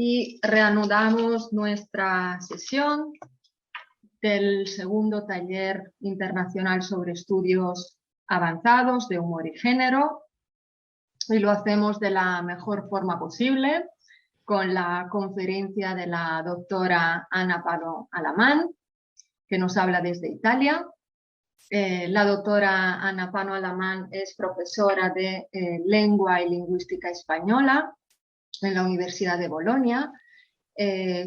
y reanudamos nuestra sesión del segundo taller internacional sobre estudios avanzados de humor y género, y lo hacemos de la mejor forma posible con la conferencia de la doctora Ana Pano Alamán, que nos habla desde Italia. La doctora Ana Pano Alamán es profesora de Lengua y Lingüística Española en la Universidad de Bolonia.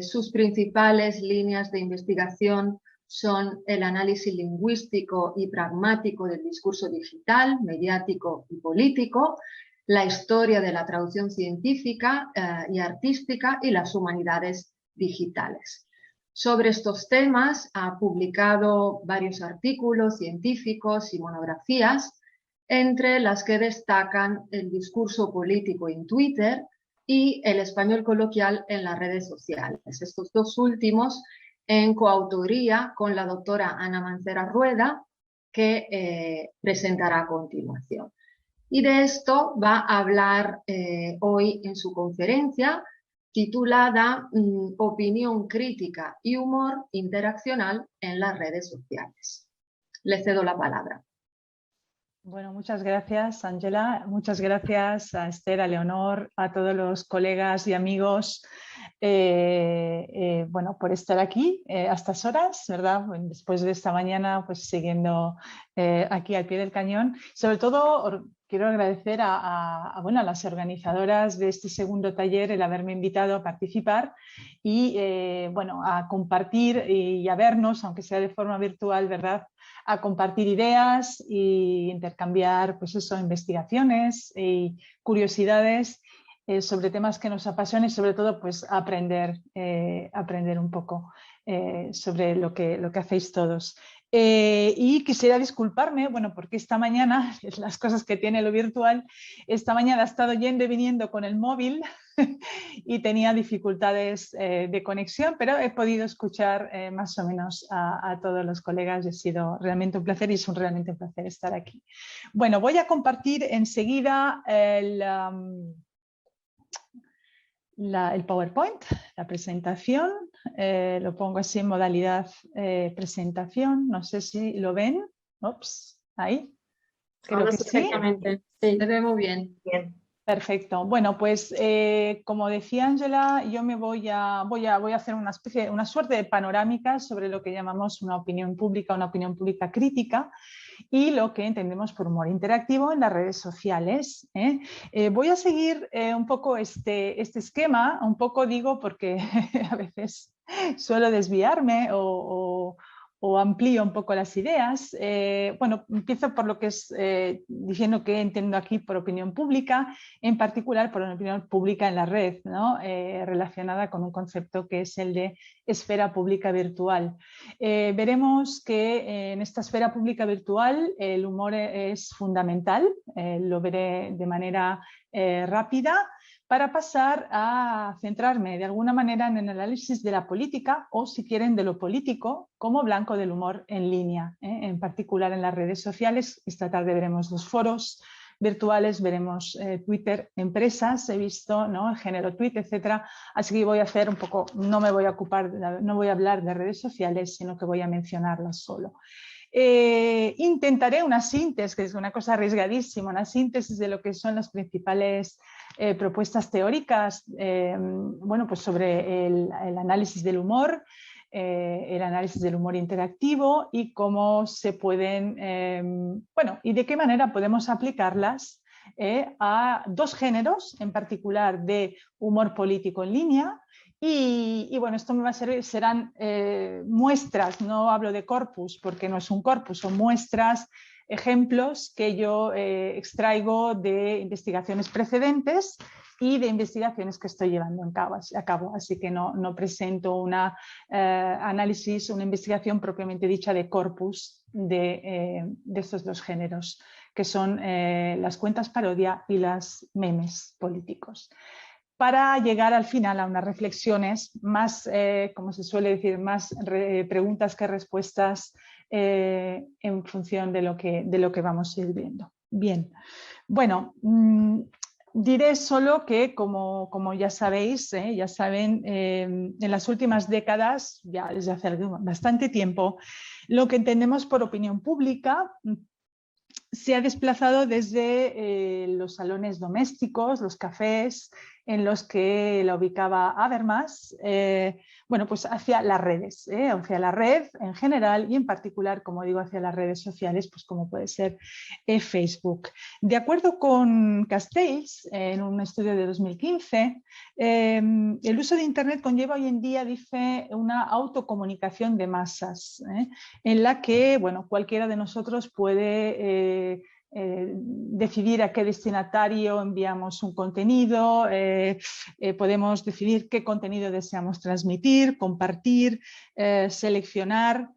Sus principales líneas de investigación son el análisis lingüístico y pragmático del discurso digital, mediático y político, la historia de la traducción científica y artística y las humanidades digitales. Sobre estos temas ha publicado varios artículos científicos y monografías, entre las que destacan el discurso político en Twitter y el español coloquial en las redes sociales. Estos dos últimos en coautoría con la doctora Ana Mancera Rueda, que presentará a continuación. Y de esto va a hablar hoy en su conferencia titulada Opinión crítica y humor interaccional en las redes sociales. Le cedo la palabra. Bueno, muchas gracias, Ángela. Muchas gracias a Esther, a Leonor, a todos los colegas y amigos bueno, por estar aquí a estas horas, ¿verdad? Bueno, después de esta mañana, pues siguiendo aquí al pie del cañón. Sobre todo, quiero agradecer bueno, a las organizadoras de este segundo taller el haberme invitado a participar y bueno, a compartir y a vernos, aunque sea de forma virtual, ¿verdad?, a compartir ideas e intercambiar, pues eso, investigaciones y curiosidades sobre temas que nos apasionan y sobre todo pues aprender un poco sobre lo que hacéis todos. Y quisiera disculparme, bueno, porque esta mañana, las cosas que tiene lo virtual, esta mañana he estado yendo y viniendo con el móvil y tenía dificultades de conexión, pero he podido escuchar más o menos a todos los colegas y ha sido realmente un placer y es realmente un placer estar aquí. Bueno, voy a compartir enseguida el PowerPoint, la presentación. Lo pongo así en modalidad presentación. No sé si lo ven. Ups, ahí. Creo que sí. Sí, se ve muy bien. Bien. Perfecto. Bueno, pues como decía Ángela, yo me voy a hacer una suerte de panorámica sobre lo que llamamos una opinión pública crítica y lo que entendemos por humor interactivo en las redes sociales. Voy a seguir un poco este esquema, un poco digo porque a veces suelo desviarme o amplío un poco las ideas. Bueno, empiezo por lo que es diciendo que entiendo aquí por opinión pública, en particular por una opinión pública en la red, ¿no? Relacionada con un concepto que es el de esfera pública virtual. Veremos que en esta esfera pública virtual el humor es fundamental, lo veré de manera rápida, para pasar a centrarme de alguna manera en el análisis de la política o, si quieren, de lo político como blanco del humor en línea, en particular en las redes sociales. Esta tarde veremos los foros virtuales, veremos Twitter, empresas, he visto, ¿no?, el género tweet, etcétera. Así que voy a hacer un poco, no voy a hablar de redes sociales, sino que voy a mencionarlas solo. Intentaré una síntesis, que es una cosa arriesgadísima, una síntesis de lo que son las principales propuestas teóricas, bueno, pues sobre el análisis del humor, el análisis del humor interactivo y cómo se pueden, bueno, y de qué manera podemos aplicarlas a dos géneros en particular de humor político en línea. Y bueno, esto me va a servir, serán muestras, no hablo de corpus porque no es un corpus, son muestras, ejemplos que yo extraigo de investigaciones precedentes y de investigaciones que estoy llevando a cabo. Así que no presento una análisis, una investigación propiamente dicha de corpus de estos dos géneros, que son las cuentas parodia y las memes políticos, para llegar al final a unas reflexiones más, como se suele decir, más preguntas que respuestas en función de lo que vamos a ir viendo. Bien, bueno, Diré solo que, como ya sabéis, ya saben, en las últimas décadas, ya desde hace bastante tiempo, lo que entendemos por opinión pública se ha desplazado desde los salones domésticos, los cafés en los que la ubicaba Habermas, bueno, pues hacia las redes, hacia la red en general y en particular, como digo, hacia las redes sociales, pues como puede ser Facebook. De acuerdo con Castells, en un estudio de 2015, el uso de Internet conlleva hoy en día, dice, una autocomunicación de masas, en la que, bueno, cualquiera de nosotros puede decidir a qué destinatario enviamos un contenido, podemos decidir qué contenido deseamos transmitir, compartir, seleccionar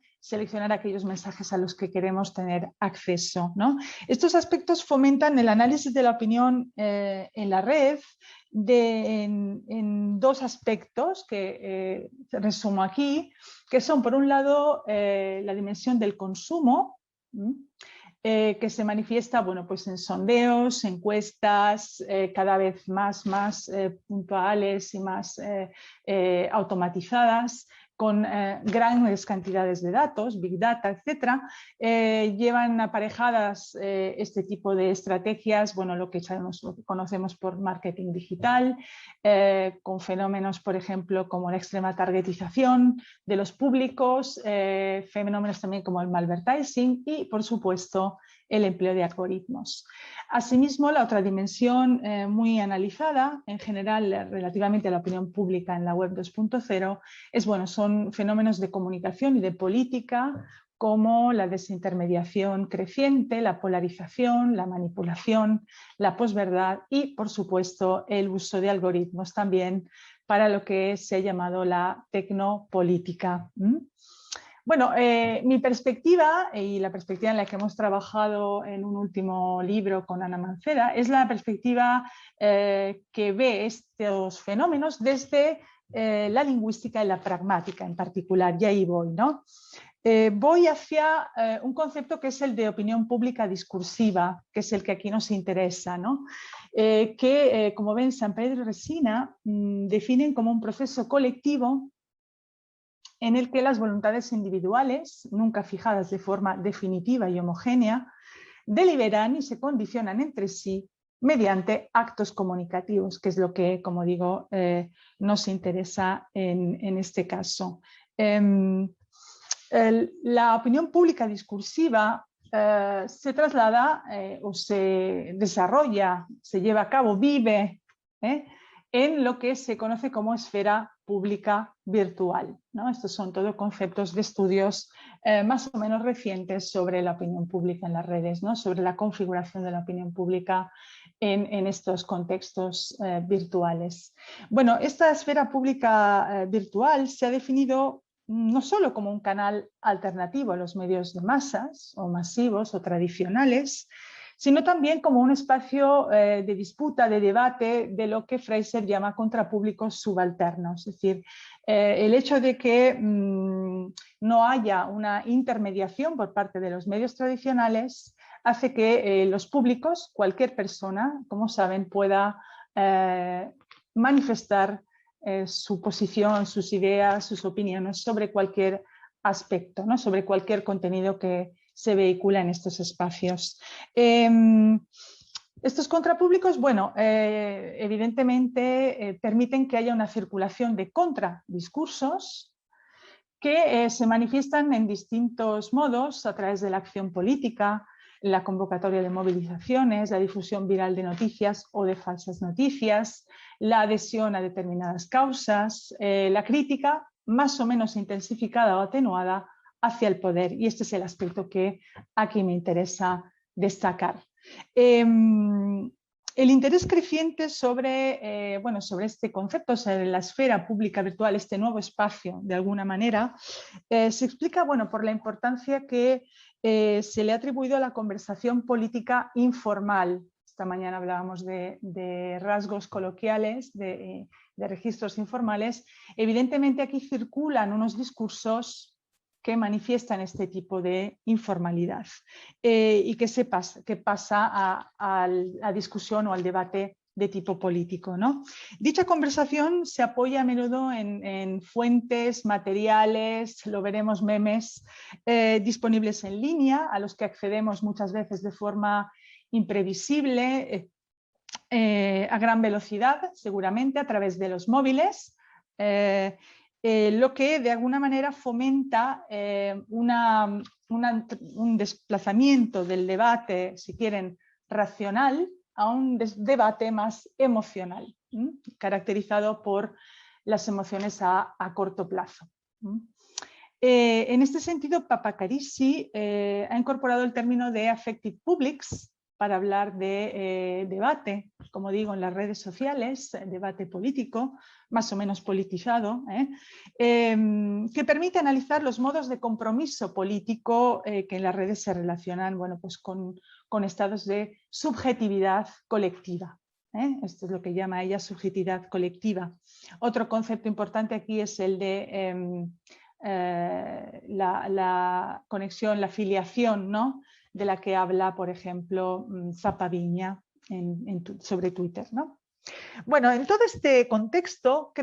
aquellos mensajes a los que queremos tener acceso, ¿no? Estos aspectos fomentan el análisis de la opinión en la red en dos aspectos que resumo aquí, que son, por un lado, la dimensión del consumo, que se manifiesta, bueno, pues en sondeos, encuestas cada vez más puntuales y más automatizadas, con grandes cantidades de datos, Big Data, etcétera, llevan aparejadas este tipo de estrategias, bueno, lo que conocemos por marketing digital, con fenómenos, por ejemplo, como la extrema targetización de los públicos, fenómenos también como el malvertising y, por supuesto, el empleo de algoritmos. Asimismo, la otra dimensión muy analizada, en general relativamente a la opinión pública en la web 2.0, son fenómenos de comunicación y de política como la desintermediación creciente, la polarización, la manipulación, la posverdad y, por supuesto, el uso de algoritmos también para lo que se ha llamado la tecnopolítica. Bueno, mi perspectiva y la perspectiva en la que hemos trabajado en un último libro con Ana Mancera es la perspectiva que ve estos fenómenos desde la lingüística y la pragmática en particular, y ahí voy, ¿no? Voy hacia un concepto que es el de opinión pública discursiva, que es el que aquí nos interesa, ¿no? Que, como ven, San Pedro y Resina definen como un proceso colectivo en el que las voluntades individuales, nunca fijadas de forma definitiva y homogénea, deliberan y se condicionan entre sí mediante actos comunicativos, que es lo que, como digo, nos interesa en este caso. La opinión pública discursiva se traslada o se desarrolla, se lleva a cabo, vive en lo que se conoce como esfera pública virtual, ¿no? Estos son todos conceptos de estudios más o menos recientes sobre la opinión pública en las redes, ¿no? Sobre la configuración de la opinión pública en estos contextos virtuales. Bueno, esta esfera pública virtual se ha definido no solo como un canal alternativo a los medios de masas o masivos o tradicionales, sino también como un espacio de disputa, de debate, de lo que Fraser llama contrapúblicos subalternos. Es decir, el hecho de que no haya una intermediación por parte de los medios tradicionales hace que los públicos, cualquier persona, como saben, pueda manifestar su posición, sus ideas, sus opiniones sobre cualquier aspecto, ¿no? Sobre cualquier contenido que se vehicula en estos espacios. Estos contrapúblicos, bueno, evidentemente permiten que haya una circulación de contradiscursos que se manifiestan en distintos modos a través de la acción política, la convocatoria de movilizaciones, la difusión viral de noticias o de falsas noticias, la adhesión a determinadas causas, la crítica más o menos intensificada o atenuada hacia el poder. Y este es el aspecto que aquí me interesa destacar. El interés creciente sobre este concepto, sobre la esfera pública virtual, este nuevo espacio, de alguna manera, se explica por la importancia que se le ha atribuido a la conversación política informal. Esta mañana hablábamos de rasgos coloquiales, de registros informales. Evidentemente aquí circulan unos discursos que manifiestan este tipo de informalidad y que pasa a discusión o al debate tipo político, ¿no? Dicha conversación se apoya a menudo en fuentes, materiales, lo veremos, memes disponibles en línea, a los que accedemos muchas veces de forma imprevisible, a gran velocidad, seguramente a través de los móviles, lo que de alguna manera fomenta un desplazamiento del debate, si quieren, racional, a un debate más emocional, caracterizado por las emociones a corto plazo. En este sentido, Papacarisi ha incorporado el término de affective publics para hablar de debate, como digo, en las redes sociales, debate político, más o menos politizado, que permite analizar los modos de compromiso político que en las redes se relacionan, bueno, pues con estados de subjetividad colectiva. Esto es lo que llama ella subjetividad colectiva. Otro concepto importante aquí es el de la conexión, la afiliación, ¿no?, de la que habla, por ejemplo, Zapaviña sobre Twitter, ¿no? Bueno, en todo este contexto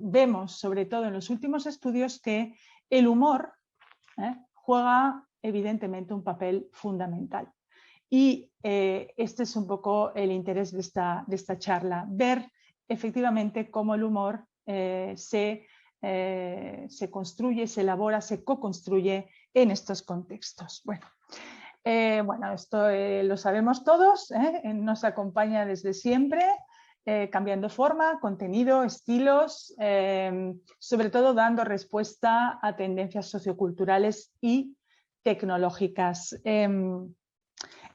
vemos, sobre todo en los últimos estudios, que el humor juega evidentemente un papel fundamental. Y este es un poco el interés de esta charla, ver efectivamente cómo el humor se construye, se elabora, se co-construye en estos contextos. Bueno, esto lo sabemos todos, nos acompaña desde siempre, cambiando forma, contenido, estilos, sobre todo dando respuesta a tendencias socioculturales y tecnológicas. En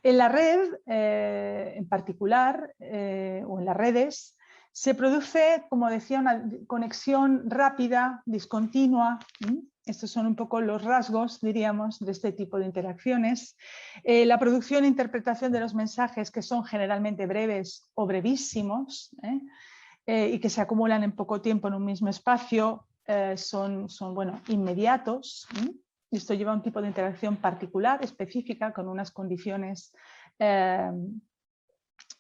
la red, en particular, o en las redes, se produce, como decía, una conexión rápida, discontinua. Estos son un poco los rasgos, diríamos, de este tipo de interacciones. La producción e interpretación de los mensajes, que son generalmente breves o brevísimos, y que se acumulan en poco tiempo en un mismo espacio, son inmediatos. Esto lleva a un tipo de interacción particular, específica, con unas condiciones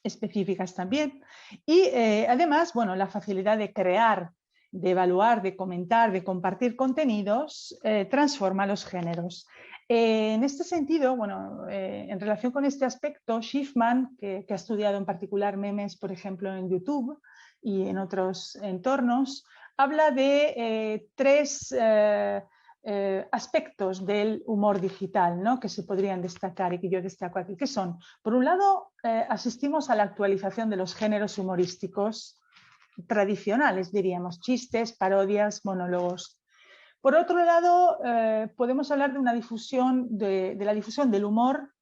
específicas también. Y además, la facilidad de crear, de evaluar, de comentar, de compartir contenidos, transforma los géneros. En este sentido, en relación con este aspecto, Schiffman, que ha estudiado en particular memes, por ejemplo, en YouTube y en otros entornos, habla de tres aspectos del humor digital, ¿no?, que se podrían destacar y que yo destaco aquí, que son, por un lado, asistimos a la actualización de los géneros humorísticos tradicionales, diríamos, chistes, parodias, monólogos. Por otro lado, podemos hablar de una difusión, de la difusión del humor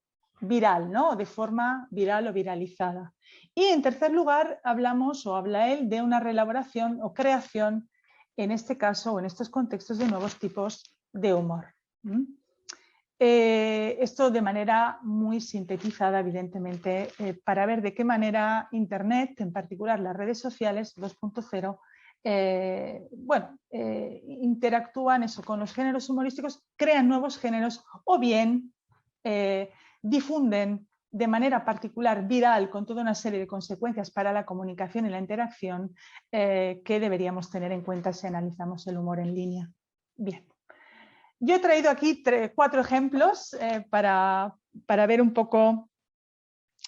viral, ¿no?, de forma viral o viralizada. Y en tercer lugar, habla él de una reelaboración o creación, en este caso o en estos contextos, de nuevos tipos de humor. Esto de manera muy sintetizada, evidentemente, para ver de qué manera Internet, en particular las redes sociales 2.0, interactúan con los géneros humorísticos, crean nuevos géneros o bien difunden de manera particular, viral, con toda una serie de consecuencias para la comunicación y la interacción que deberíamos tener en cuenta si analizamos el humor en línea. Bien. Yo he traído aquí 4 ejemplos para ver un poco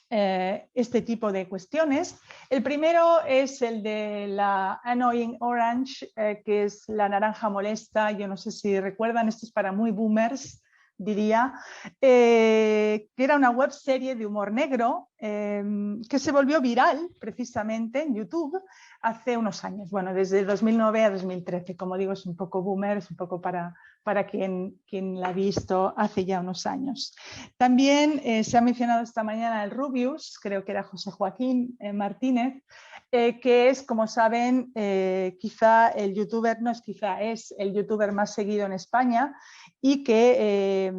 este tipo de cuestiones. El primero es el de la Annoying Orange, que es la naranja molesta. Yo no sé si recuerdan, esto es para muy boomers, diría, que era una web serie de humor negro que se volvió viral precisamente en YouTube hace unos años, desde 2009 a 2013, como digo, es un poco boomer, es un poco para quien la ha visto hace ya unos años. También se ha mencionado esta mañana el Rubius, creo que era José Joaquín Martínez, que es, como saben, quizá el youtuber, no es quizá, es el youtuber más seguido en España y que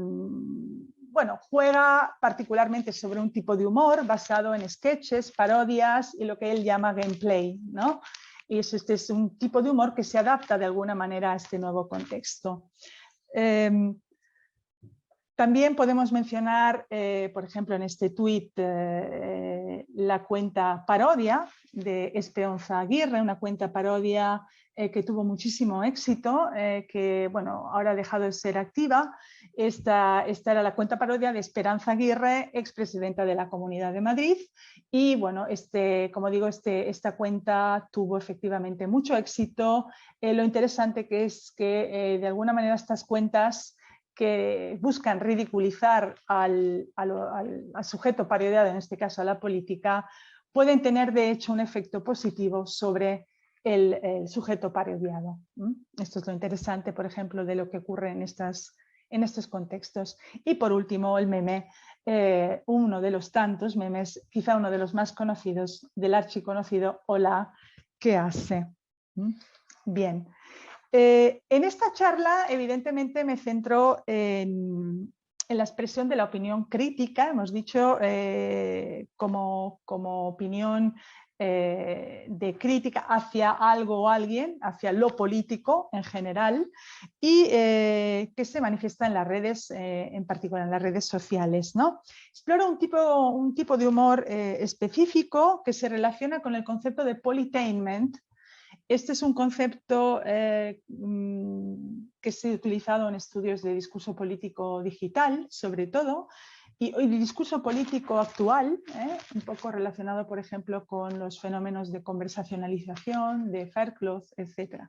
juega particularmente sobre un tipo de humor basado en sketches, parodias y lo que él llama gameplay, ¿no? Y este es un tipo de humor que se adapta de alguna manera a este nuevo contexto. También podemos mencionar, por ejemplo, en este tuit, la cuenta parodia de Esperanza Aguirre, una cuenta parodia que tuvo muchísimo éxito, que bueno, ahora ha dejado de ser activa. Esta era la cuenta parodia de Esperanza Aguirre, expresidenta de la Comunidad de Madrid. Y bueno, como digo, esta cuenta tuvo efectivamente mucho éxito. Lo interesante que es que de alguna manera estas cuentas que buscan ridiculizar al sujeto parodiado, en este caso a la política, pueden tener de hecho un efecto positivo sobre el sujeto parodiado. Esto es lo interesante, por ejemplo, de lo que ocurre en estos contextos. Y por último, el meme, uno de los tantos memes, quizá uno de los más conocidos, del archiconocido Hola, ¿qué hace? Bien. En esta charla, evidentemente, me centro en la expresión de la opinión crítica, hemos dicho, como opinión de crítica hacia algo o alguien, hacia lo político en general, y que se manifiesta en las redes, en particular en las redes sociales, ¿no? Exploro un tipo de humor específico que se relaciona con el concepto de politainment. Este es un concepto que se ha utilizado en estudios de discurso político digital, sobre todo, y el discurso político actual, un poco relacionado, por ejemplo, con los fenómenos de conversacionalización, de Faircloth, etc.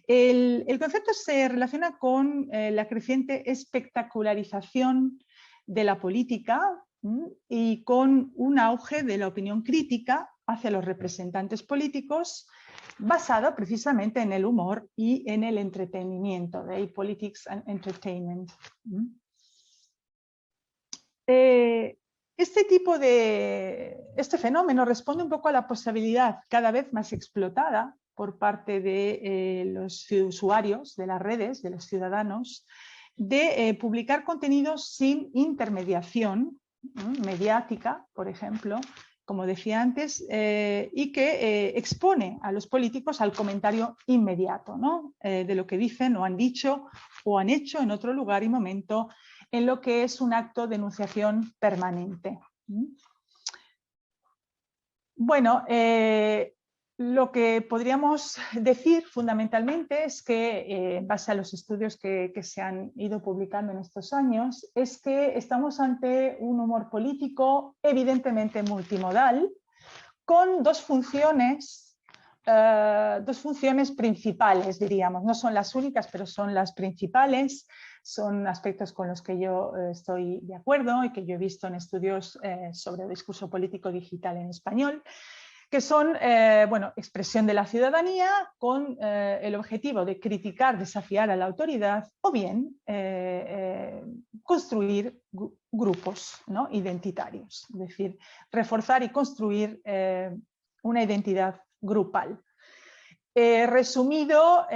El concepto se relaciona con la creciente espectacularización de la política y con un auge de la opinión crítica hacia los representantes políticos, basado precisamente en el humor y en el entretenimiento, de ahí Politics and Entertainment. Este fenómeno responde un poco a la posibilidad cada vez más explotada por parte de los usuarios de las redes, de los ciudadanos, de publicar contenidos sin intermediación mediática, por ejemplo, como decía antes, y que expone a los políticos al comentario inmediato, ¿no? De lo que dicen o han dicho o han hecho en otro lugar y momento, en lo que es un acto de enunciación permanente. Bueno, lo que podríamos decir fundamentalmente es que, en base a los estudios que se han ido publicando en estos años, es que estamos ante un humor político evidentemente multimodal, con dos funciones principales, diríamos. No son las únicas, pero son las principales. Son aspectos con los que yo estoy de acuerdo y que yo he visto en estudios sobre el discurso político digital en español, que son bueno, expresión de la ciudadanía con el objetivo de criticar, desafiar a la autoridad, o bien construir grupos, ¿no?, identitarios, es decir, reforzar y construir una identidad grupal. Resumido,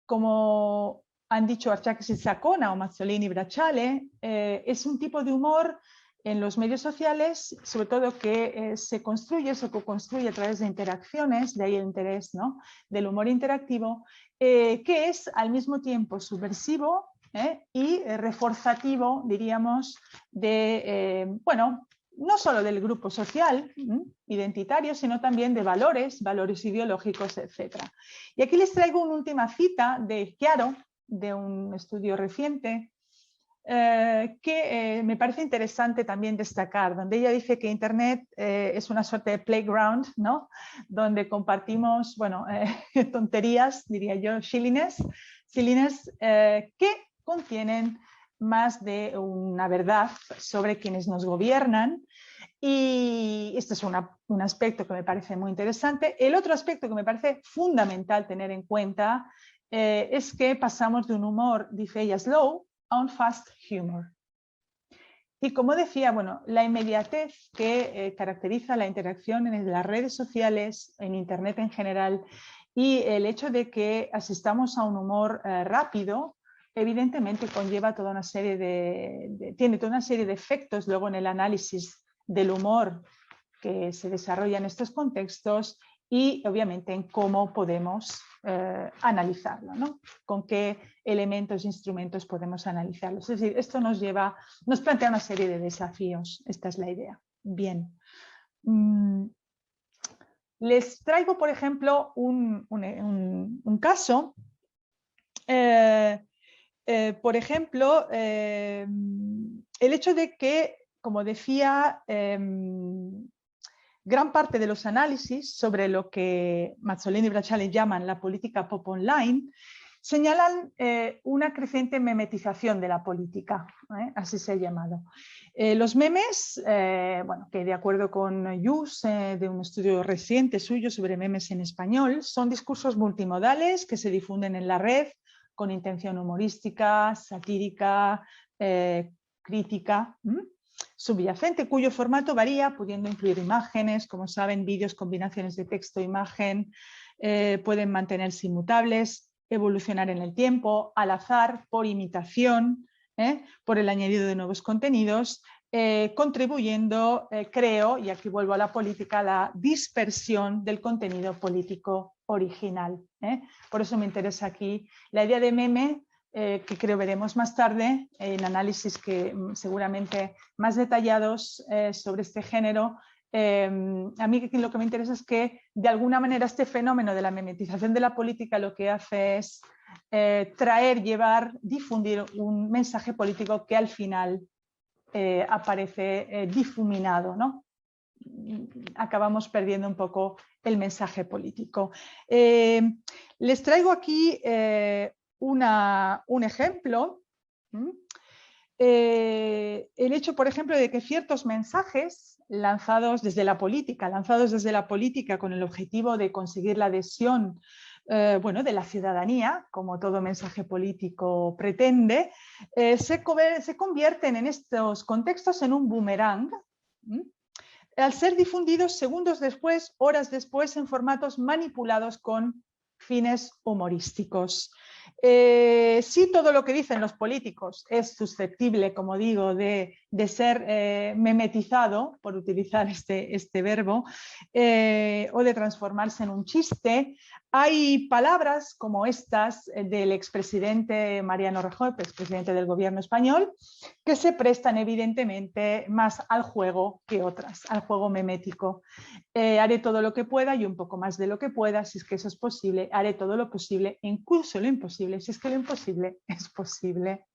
como han dicho Arciaches y Zacona o Mazzolini y Bracciale, es un tipo de humor en los medios sociales, sobre todo que se co-construye a través de interacciones, de ahí el interés, ¿no?, del humor interactivo, que es al mismo tiempo subversivo y reforzativo, diríamos, de, bueno, no solo del grupo social identitario, sino también de valores ideológicos, etc. Y aquí les traigo una última cita de Chiaro, de un estudio reciente, que me parece interesante también destacar, donde ella dice que Internet es una suerte de playground, ¿no?, donde compartimos, bueno, tonterías, diría yo, shillings, que contienen más de una verdad sobre quienes nos gobiernan. Y este es un aspecto que me parece muy interesante. El otro aspecto que me parece fundamental tener en cuenta es que pasamos de un humor, dice ella, slow, a un fast humor. Y como decía, bueno, la inmediatez que caracteriza la interacción en las redes sociales, en Internet en general, y el hecho de que asistamos a un humor rápido, evidentemente conlleva toda una serie tiene toda una serie de efectos luego en el análisis del humor que se desarrolla en estos contextos y obviamente en cómo podemos analizarlo, ¿no? Con qué elementos e instrumentos podemos analizarlo. Es decir, esto nos plantea una serie de desafíos. Esta es la idea. Bien. Les traigo, por ejemplo, un caso. Por ejemplo, el hecho de que, como decía, gran parte de los análisis sobre lo que Mazzolini y Bracciali llaman la política pop online señalan una creciente memetización de la política, así se ha llamado. Los memes, bueno, que de acuerdo con Yus, de un estudio reciente suyo sobre memes en español, son discursos multimodales que se difunden en la red con intención humorística, satírica, crítica, subyacente, cuyo formato varía, pudiendo incluir imágenes, como saben, vídeos, combinaciones de texto e imagen, pueden mantenerse inmutables, evolucionar en el tiempo, al azar, por imitación, por el añadido de nuevos contenidos, contribuyendo, creo, y aquí vuelvo a la política, a la dispersión del contenido político original. Por eso me interesa aquí la idea de meme, que creo veremos más tarde en análisis que seguramente más detallados sobre este género. A mí lo que me interesa es que de alguna manera este fenómeno de la memetización de la política lo que hace es traer, llevar, difundir un mensaje político que al final aparece difuminado, ¿no? Acabamos perdiendo un poco el mensaje político. Les traigo aquí un ejemplo. El hecho, por ejemplo, de que ciertos mensajes lanzados desde la política con el objetivo de conseguir la adhesión bueno, de la ciudadanía, como todo mensaje político pretende, se convierten en estos contextos en un boomerang, al ser difundidos segundos después, horas después, en formatos manipulados con fines humorísticos. Sí, todo lo que dicen los políticos es susceptible, como digo, de ser memetizado, por utilizar este verbo, o de transformarse en un chiste. Hay palabras como estas del expresidente Mariano Rajoy, expresidente del gobierno español, que se prestan evidentemente más al juego que otras, al juego memético. Haré todo lo que pueda y un poco más de lo que pueda, si es que eso es posible. Haré todo lo posible, incluso lo imposible, si es que lo imposible es posible.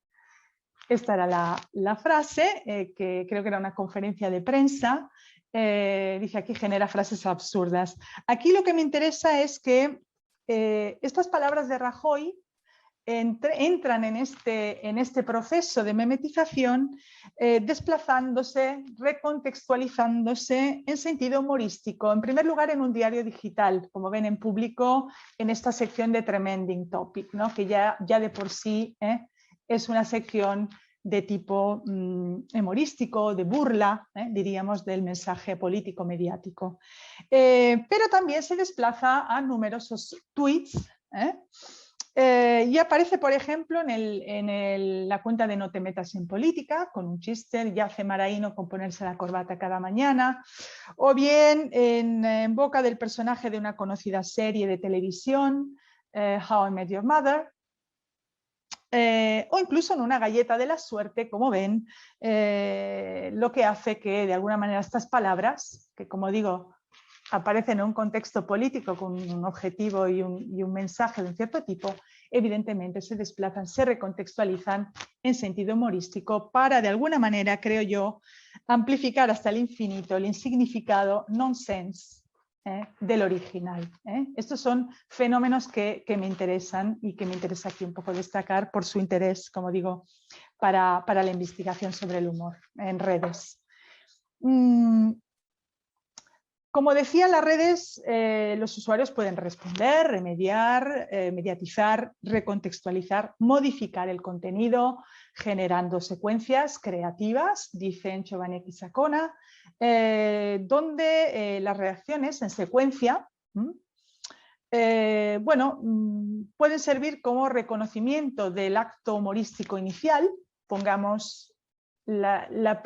Esta era la frase, que creo que era una conferencia de prensa. Dice aquí, genera frases absurdas. Aquí lo que me interesa es que estas palabras de Rajoy entran en este proceso de memetización, desplazándose, recontextualizándose en sentido humorístico. En primer lugar, en un diario digital, como ven en público, en esta sección de Tremending Topic, ¿no? Que ya de por sí es una sección de tipo humorístico, de burla, diríamos, del mensaje político mediático. Pero también se desplaza a numerosos tweets, y aparece, por ejemplo, en la cuenta de No te metas en política, con un chiste, ya hace Maraíno con ponerse la corbata cada mañana, o bien en boca del personaje de una conocida serie de televisión, How I Met Your Mother, o incluso en una galleta de la suerte, como ven, lo que hace que de alguna manera estas palabras, que como digo, aparecen en un contexto político con un objetivo y un mensaje de un cierto tipo, evidentemente se desplazan, se recontextualizan en sentido humorístico para, de alguna manera, creo yo, amplificar hasta el infinito el insignificado nonsense del original. Estos son fenómenos que me interesan y que me interesa aquí un poco destacar por su interés, como digo, para la investigación sobre el humor en redes. Como decía, en las redes los usuarios pueden responder, remediar, mediatizar, recontextualizar, modificar el contenido, generando secuencias creativas, dicen Giovanni Pisacona, donde las reacciones en secuencia bueno, pueden servir como reconocimiento del acto humorístico inicial. Pongamos las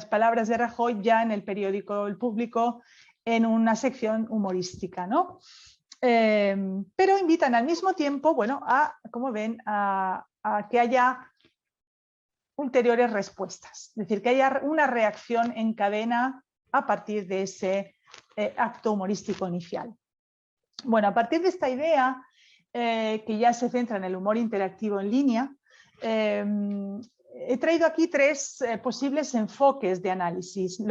palabras de Rajoy ya en el periódico El Público en una sección humorística, ¿no? pero invitan al mismo tiempo, bueno, como ven, a que haya ulteriores respuestas, es decir, que haya una reacción en cadena a partir de ese acto humorístico inicial. Bueno, a partir de esta idea, que ya se centra en el humor interactivo en línea, he traído aquí tres posibles enfoques de análisis.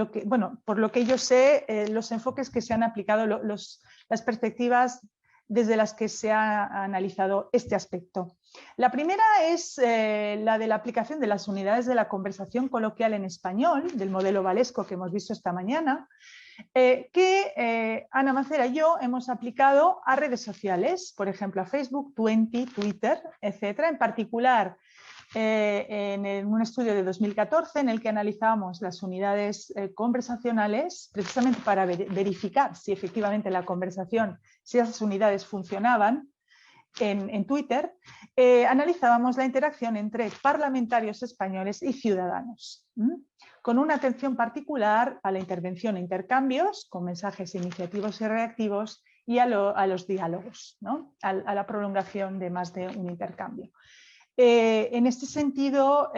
Por lo que yo sé, los enfoques que se han aplicado, las perspectivas desde las que se ha analizado este aspecto. La primera es la de la aplicación de las unidades de la conversación coloquial en español, del modelo valesco que hemos visto esta mañana, que Ana Macera y yo hemos aplicado a redes sociales, por ejemplo a Facebook, Twitter, etcétera. En particular, en un estudio de 2014 en el que analizamos las unidades conversacionales, precisamente para verificar si efectivamente la conversación, si esas unidades funcionaban en Twitter, analizábamos la interacción entre parlamentarios españoles y ciudadanos, con una atención particular a la intervención e intercambios, con mensajes iniciativos y reactivos, y a los diálogos, ¿no? a la prolongación de más de un intercambio. En este sentido,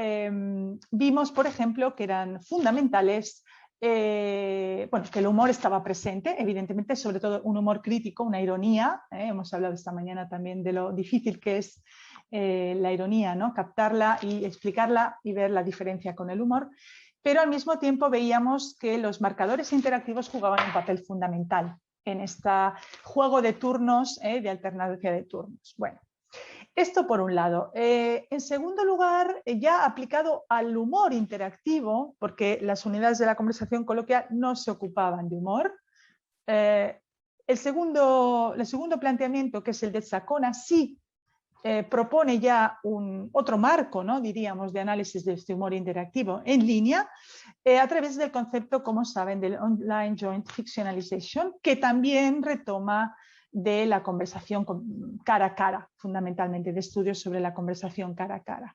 vimos, por ejemplo, que eran fundamentales, que el humor estaba presente, evidentemente, sobre todo un humor crítico, una ironía. Hemos hablado esta mañana también de lo difícil que es la ironía, ¿no? Captarla y explicarla y ver la diferencia con el humor. Pero al mismo tiempo veíamos que los marcadores interactivos jugaban un papel fundamental en este juego de turnos, de alternancia de turnos. Bueno. Esto por un lado. En segundo lugar, ya aplicado al humor interactivo, porque las unidades de la conversación coloquial no se ocupaban de humor, el segundo planteamiento, que es el de Zacona, sí propone ya otro marco, ¿no? Diríamos, de análisis de este humor interactivo en línea, a través del concepto, como saben, del Online Joint Fictionalization, que también retoma de la conversación cara a cara, fundamentalmente, de estudios sobre la conversación cara a cara.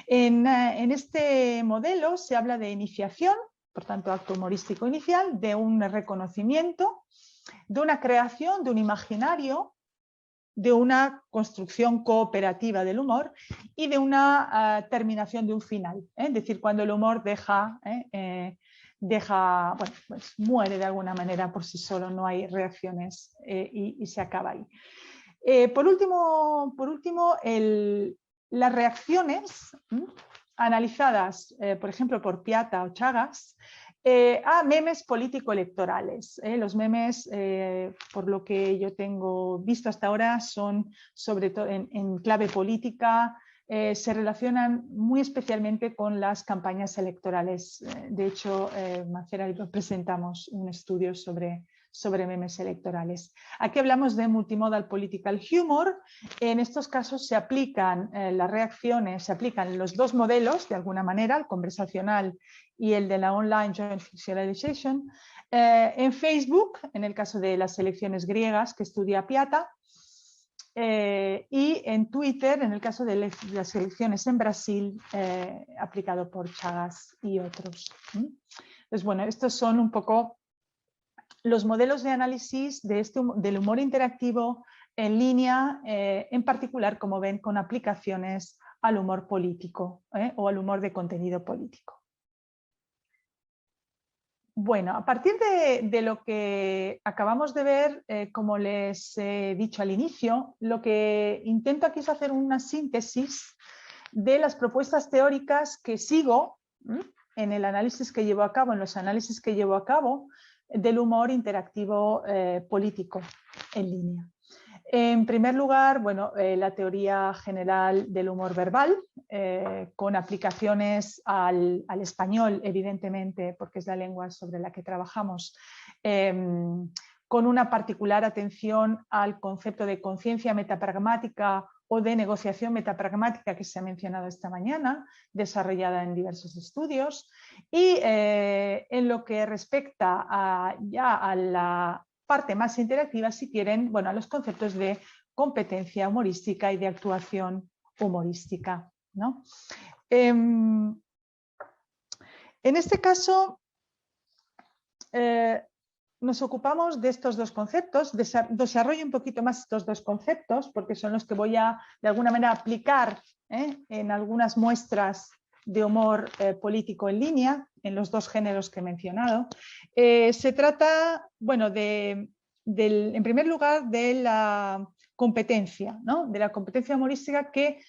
En este modelo se habla de iniciación, por tanto, acto humorístico inicial, de un reconocimiento, de una creación, de un imaginario, de una construcción cooperativa del humor y de una terminación de un final. Es decir, cuando el humor muere de alguna manera por sí solo, no hay reacciones y se acaba ahí. Por último, las reacciones analizadas, por ejemplo, por Piata o Chagas, a memes político-electorales. Los memes, por lo que yo tengo visto hasta ahora, son sobre todo en clave política, se relacionan muy especialmente con las campañas electorales. De hecho, Macera y yo presentamos un estudio sobre memes electorales. Aquí hablamos de multimodal political humor. En estos casos se aplican las reacciones, se aplican los dos modelos de alguna manera, el conversacional y el de la Online Joint Fictionalization. En Facebook, en el caso de las elecciones griegas que estudia Piata, y en Twitter, en el caso de las elecciones en Brasil, aplicado por Chagas y otros. Entonces, bueno, estos son un poco los modelos de análisis del humor interactivo en línea, en particular, como ven, con aplicaciones al humor político o al humor de contenido político. Bueno, a partir de lo que acabamos de ver, como les he dicho al inicio, lo que intento aquí es hacer una síntesis de las propuestas teóricas que sigo en el análisis que llevo a cabo, en los análisis que llevo a cabo del humor interactivo político en línea. En primer lugar, bueno, la teoría general del humor verbal, con aplicaciones al español, evidentemente, porque es la lengua sobre la que trabajamos, con una particular atención al concepto de conciencia metapragmática o de negociación metapragmática que se ha mencionado esta mañana, desarrollada en diversos estudios, y en lo que respecta ya a la parte más interactiva, si quieren, bueno, a los conceptos de competencia humorística y de actuación humorística, ¿no? En este caso, nos ocupamos de estos dos conceptos, desarrollo un poquito más estos dos conceptos porque son los que voy a, de alguna manera, aplicar en algunas muestras de humor político en línea, en los dos géneros que he mencionado. Se trata, bueno, en primer lugar, de la competencia, ¿no? De la competencia humorística que,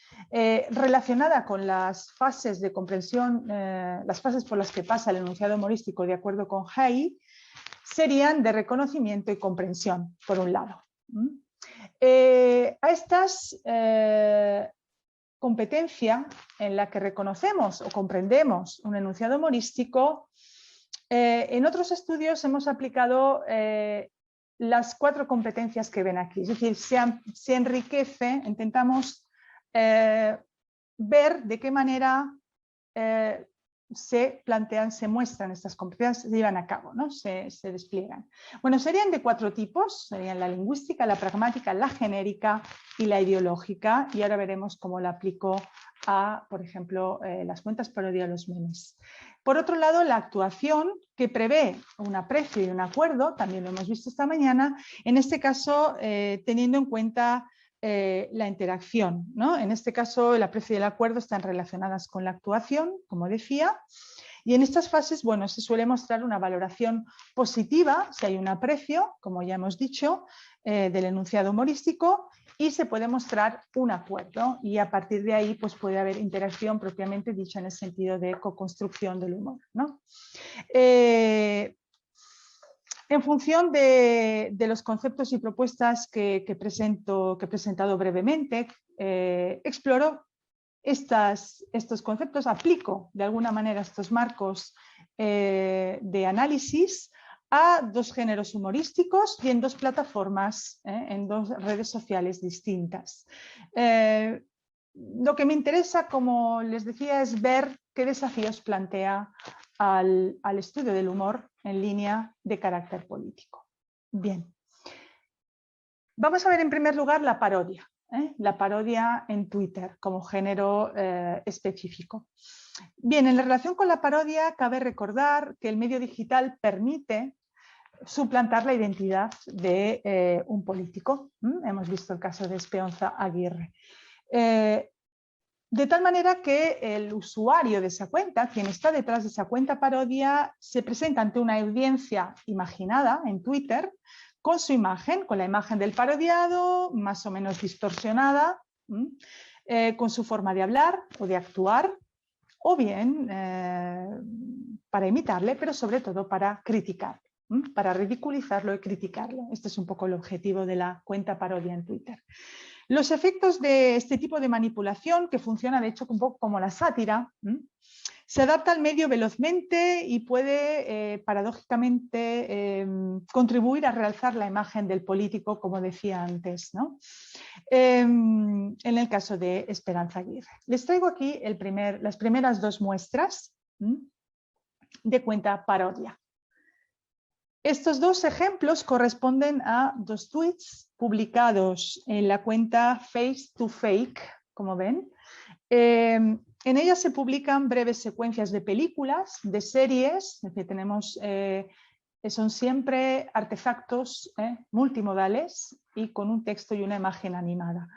relacionada con las fases de comprensión, las fases por las que pasa el enunciado humorístico de acuerdo con Hay, serían de reconocimiento y comprensión, por un lado. A estas competencia en la que reconocemos o comprendemos un enunciado humorístico, en otros estudios hemos aplicado las 4 competencias que ven aquí, es decir, se enriquece, intentamos ver de qué manera se plantean, se muestran estas competencias, se llevan a cabo, ¿no? se despliegan. Bueno, serían de 4 tipos, serían la lingüística, la pragmática, la genérica y la ideológica, y ahora veremos cómo la aplico a, por ejemplo, las cuentas parodia o los memes. Por otro lado, la actuación, que prevé un aprecio y un acuerdo, también lo hemos visto esta mañana, en este caso teniendo en cuenta la interacción, ¿no? En este caso el aprecio y el acuerdo están relacionadas con la actuación, como decía, y en estas fases, bueno, se suele mostrar una valoración positiva si hay un aprecio, como ya hemos dicho, del enunciado humorístico, y se puede mostrar un acuerdo, y a partir de ahí pues puede haber interacción propiamente dicha en el sentido de co-construcción del humor, ¿no? En función de los conceptos y propuestas que he presentado brevemente, exploro estos conceptos, aplico de alguna manera estos marcos de análisis a 2 géneros humorísticos y en 2 plataformas, en 2 redes sociales distintas. Lo que me interesa, como les decía, es ver qué desafíos plantea al estudio del humor en línea de carácter político. Bien, vamos a ver en primer lugar la parodia en Twitter como género específico. Bien, en relación con la parodia cabe recordar que el medio digital permite suplantar la identidad de un político. Hemos visto el caso de Espeonza Aguirre. De tal manera que el usuario de esa cuenta, quien está detrás de esa cuenta parodia, se presenta ante una audiencia imaginada en Twitter con su imagen, con la imagen del parodiado, más o menos distorsionada, con su forma de hablar o de actuar, o bien para imitarle, pero sobre todo para criticarlo, para ridiculizarlo y criticarlo. Este es un poco el objetivo de la cuenta parodia en Twitter. Los efectos de este tipo de manipulación, que funciona de hecho un poco como la sátira, se adapta al medio velozmente y puede paradójicamente contribuir a realzar la imagen del político, como decía antes, ¿no? En el caso de Espeonza Aguirre. Les traigo aquí las primeras 2 muestras de cuenta parodia. Estos 2 ejemplos corresponden a 2 tweets publicados en la cuenta Face to Fake, como ven. En ellas se publican breves secuencias de películas, de series, es decir, tenemos, son siempre artefactos multimodales y con un texto y una imagen animada.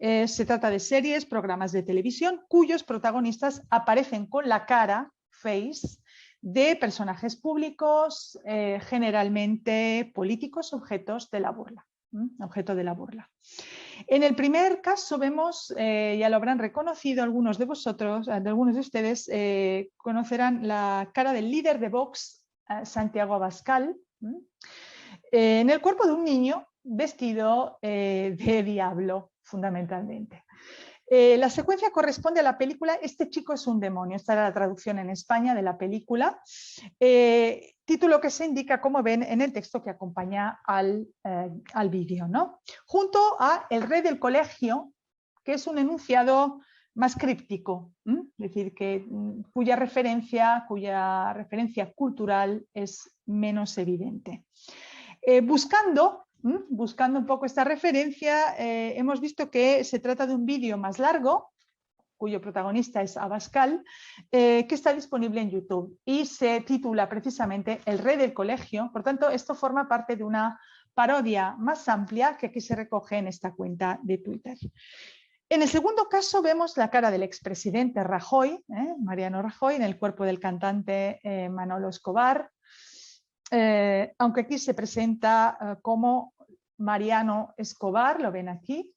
Se trata de series, programas de televisión, cuyos protagonistas aparecen con la cara, face, de personajes públicos, generalmente políticos, objeto de la burla. En el primer caso vemos, ya lo habrán reconocido algunos de vosotros, algunos de ustedes conocerán la cara del líder de Vox, Santiago Abascal, en el cuerpo de un niño vestido de diablo, fundamentalmente. La secuencia corresponde a la película Este chico es un demonio. Esta era la traducción en España de la película, título que se indica, como ven, en el texto que acompaña al vídeo, ¿no? Junto a El rey del colegio, que es un enunciado más críptico, es decir, cuya referencia cultural es menos evidente. Buscando un poco esta referencia, hemos visto que se trata de un vídeo más largo, cuyo protagonista es Abascal, que está disponible en YouTube y se titula precisamente El rey del colegio. Por tanto, esto forma parte de una parodia más amplia que aquí se recoge en esta cuenta de Twitter. En el segundo caso vemos la cara del expresidente Rajoy, Mariano Rajoy, en el cuerpo del cantante Manolo Escobar, aunque aquí se presenta como Mariano Escobar, lo ven aquí,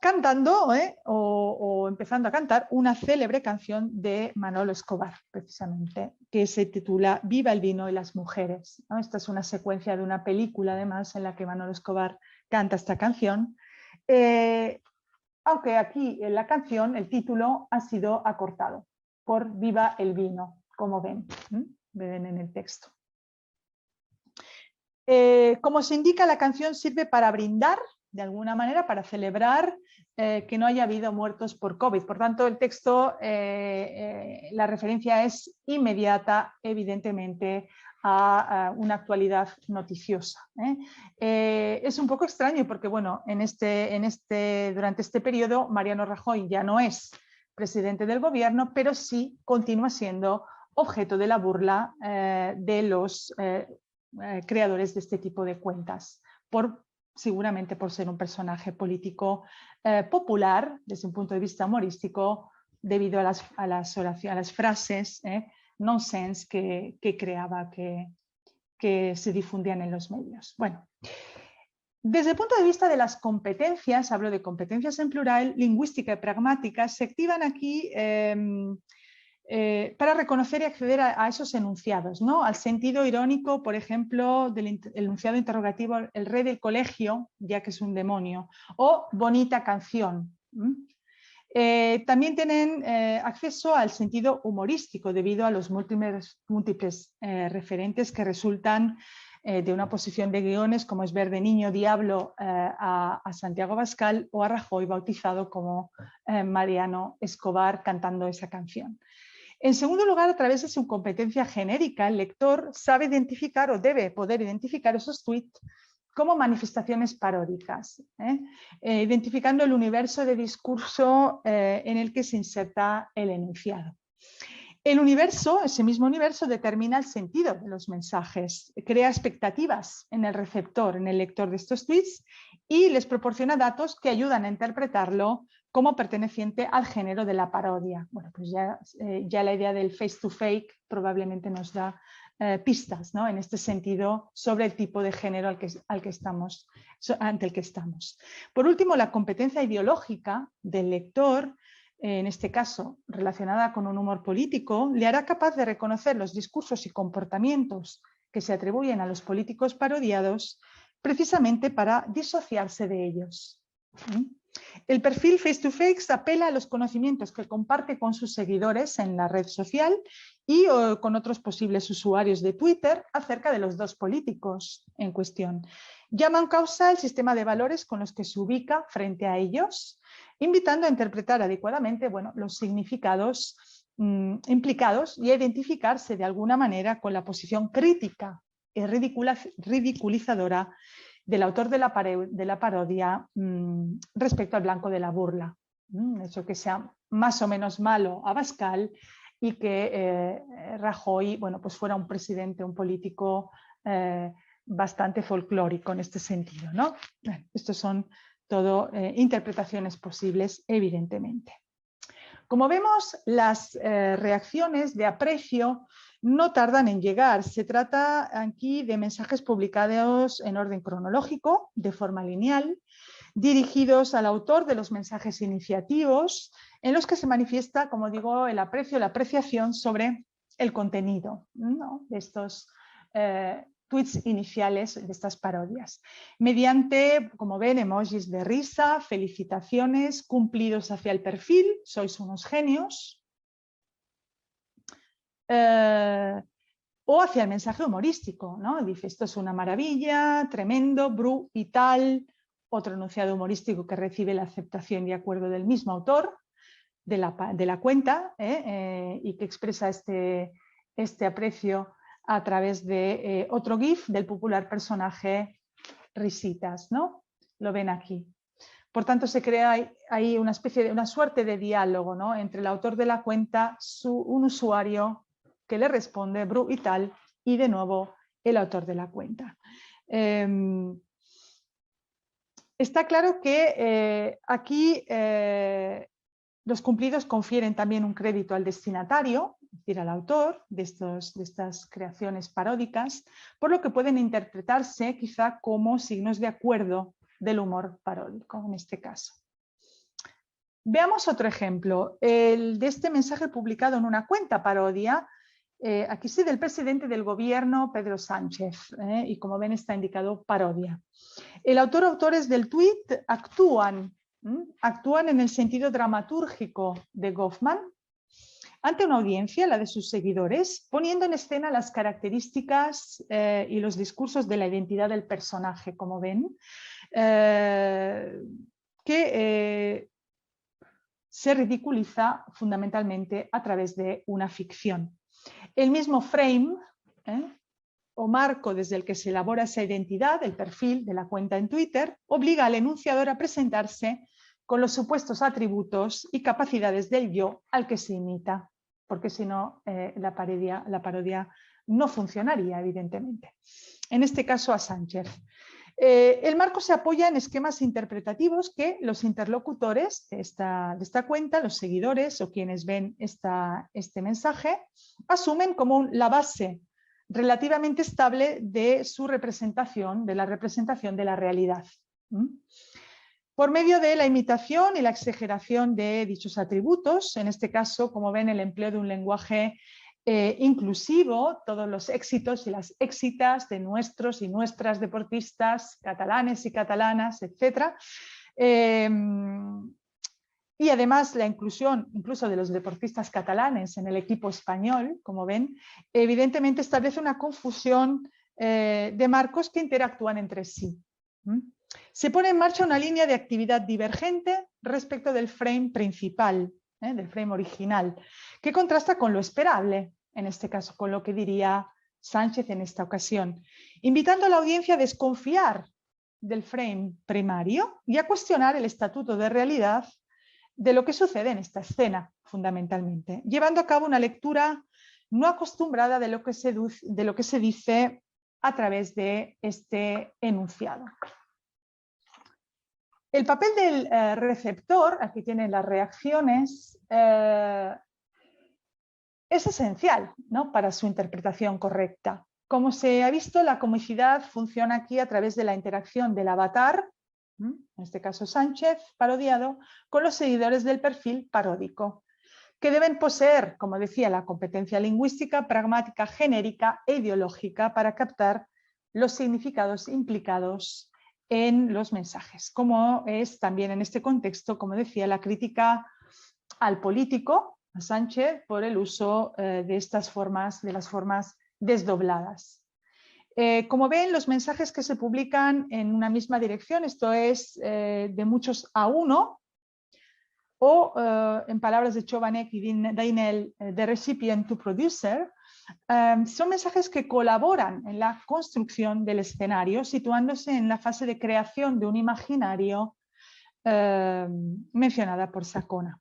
cantando o empezando a cantar una célebre canción de Manolo Escobar, precisamente, que se titula Viva el vino y las mujeres, ¿no? Esta es una secuencia de una película, además, en la que Manolo Escobar canta esta canción, aunque aquí en la canción el título ha sido acortado por Viva el vino, como ven en el texto. Como se indica, la canción sirve para brindar, de alguna manera, para celebrar que no haya habido muertos por COVID. Por tanto, el texto, la referencia es inmediata, evidentemente, a una actualidad noticiosa. Es un poco extraño porque, bueno, durante este periodo, Mariano Rajoy ya no es presidente del gobierno, pero sí continúa siendo objeto de la burla de los creadores de este tipo de cuentas, seguramente por ser un personaje político popular desde un punto de vista humorístico, debido a las frases nonsense que creaba, que se difundían en los medios. Bueno, desde el punto de vista de las competencias, hablo de competencias en plural, lingüística y pragmática, se activan aquí para reconocer y acceder a esos enunciados, ¿no? Al sentido irónico, por ejemplo, del enunciado interrogativo el rey del colegio, ya que es un demonio, o bonita canción. También tienen acceso al sentido humorístico debido a los múltiples referentes que resultan de una posición de guiones, como es ver de niño diablo a Santiago Abascal o a Rajoy bautizado como Mariano Escobar cantando esa canción. En segundo lugar, a través de su competencia genérica, el lector sabe identificar o debe poder identificar esos tweets como manifestaciones paródicas, identificando el universo de discurso en el que se inserta el enunciado. El universo, ese mismo universo, determina el sentido de los mensajes, crea expectativas en el receptor, en el lector de estos tweets y les proporciona datos que ayudan a interpretarlo como perteneciente al género de la parodia. Bueno, pues ya la idea del face to fake probablemente nos da pistas, ¿no? En este sentido sobre el tipo de género ante el que estamos. Por último, la competencia ideológica del lector, en este caso relacionada con un humor político, le hará capaz de reconocer los discursos y comportamientos que se atribuyen a los políticos parodiados precisamente para disociarse de ellos. El perfil Face to Face apela a los conocimientos que comparte con sus seguidores en la red social y con otros posibles usuarios de Twitter acerca de los dos políticos en cuestión. Llaman causa el sistema de valores con los que se ubica frente a ellos, invitando a interpretar adecuadamente, bueno, los significados implicados y a identificarse de alguna manera con la posición crítica y ridiculizadora del autor de la parodia respecto al blanco de la burla. Eso que sea más o menos malo Abascal y que Rajoy, bueno, pues fuera un presidente, un político bastante folclórico en este sentido, ¿no? Bueno, estos son todo interpretaciones posibles, evidentemente. Como vemos, las reacciones de aprecio no tardan en llegar. Se trata aquí de mensajes publicados en orden cronológico, de forma lineal, dirigidos al autor de los mensajes iniciativos, en los que se manifiesta, como digo, el aprecio, la apreciación sobre el contenido, ¿no?, de estos tweets iniciales, de estas parodias, mediante, como ven, emojis de risa, felicitaciones, cumplidos hacia el perfil, sois unos genios, o hacia el mensaje humorístico, ¿no? Dice, esto es una maravilla, tremendo, brutal, otro enunciado humorístico que recibe la aceptación y acuerdo del mismo autor de la cuenta y que expresa este aprecio a través de otro GIF del popular personaje Risitas, ¿no? Lo ven aquí. Por tanto, se crea ahí una especie de una suerte de diálogo, ¿no?, entre el autor de la cuenta, un usuario que le responde, Bru y tal, y de nuevo el autor de la cuenta. Está claro que aquí los cumplidos confieren también un crédito al destinatario, es decir, al autor de estas creaciones paródicas, por lo que pueden interpretarse quizá como signos de acuerdo del humor paródico en este caso. Veamos otro ejemplo, el de este mensaje publicado en una cuenta parodia, aquí sí, del presidente del gobierno, Pedro Sánchez, y como ven está indicado parodia. El autor o autores del tuit actúan en el sentido dramatúrgico de Goffman ante una audiencia, la de sus seguidores, poniendo en escena las características y los discursos de la identidad del personaje, como ven, que se ridiculiza fundamentalmente a través de una ficción. El mismo frame o marco desde el que se elabora esa identidad, el perfil de la cuenta en Twitter, obliga al enunciador a presentarse con los supuestos atributos y capacidades del yo al que se imita, porque si no la parodia no funcionaría, evidentemente. En este caso a Sánchez. El marco se apoya en esquemas interpretativos que los interlocutores de esta cuenta, los seguidores o quienes ven este mensaje, asumen como la base relativamente estable de su representación, de la representación de la realidad. Por medio de la imitación y la exageración de dichos atributos, en este caso, como ven, el empleo de un lenguaje inclusivo, todos los éxitos y las éxitas de nuestros y nuestras deportistas catalanes y catalanas, etc. Y además la inclusión incluso de los deportistas catalanes en el equipo español, como ven, evidentemente establece una confusión de marcos que interactúan entre sí. Se pone en marcha una línea de actividad divergente respecto del frame principal, del frame original, que contrasta con lo esperable, en este caso con lo que diría Sánchez en esta ocasión, invitando a la audiencia a desconfiar del frame primario y a cuestionar el estatuto de realidad de lo que sucede en esta escena, fundamentalmente, llevando a cabo una lectura no acostumbrada de lo que se dice a través de este enunciado. El papel del receptor, aquí tienen las reacciones, es esencial, ¿no?, para su interpretación correcta. Como se ha visto, la comicidad funciona aquí a través de la interacción del avatar, en este caso Sánchez, parodiado, con los seguidores del perfil paródico, que deben poseer, como decía, la competencia lingüística, pragmática, genérica e ideológica para captar los significados implicados en los mensajes, como es también en este contexto, como decía, la crítica al político, a Sánchez, por el uso de estas formas, de las formas desdobladas. Como ven, los mensajes que se publican en una misma dirección, esto es de muchos a uno, o en palabras de Chovanec y Dainel, de recipient to producer, son mensajes que colaboran en la construcción del escenario, situándose en la fase de creación de un imaginario mencionada por Sacona.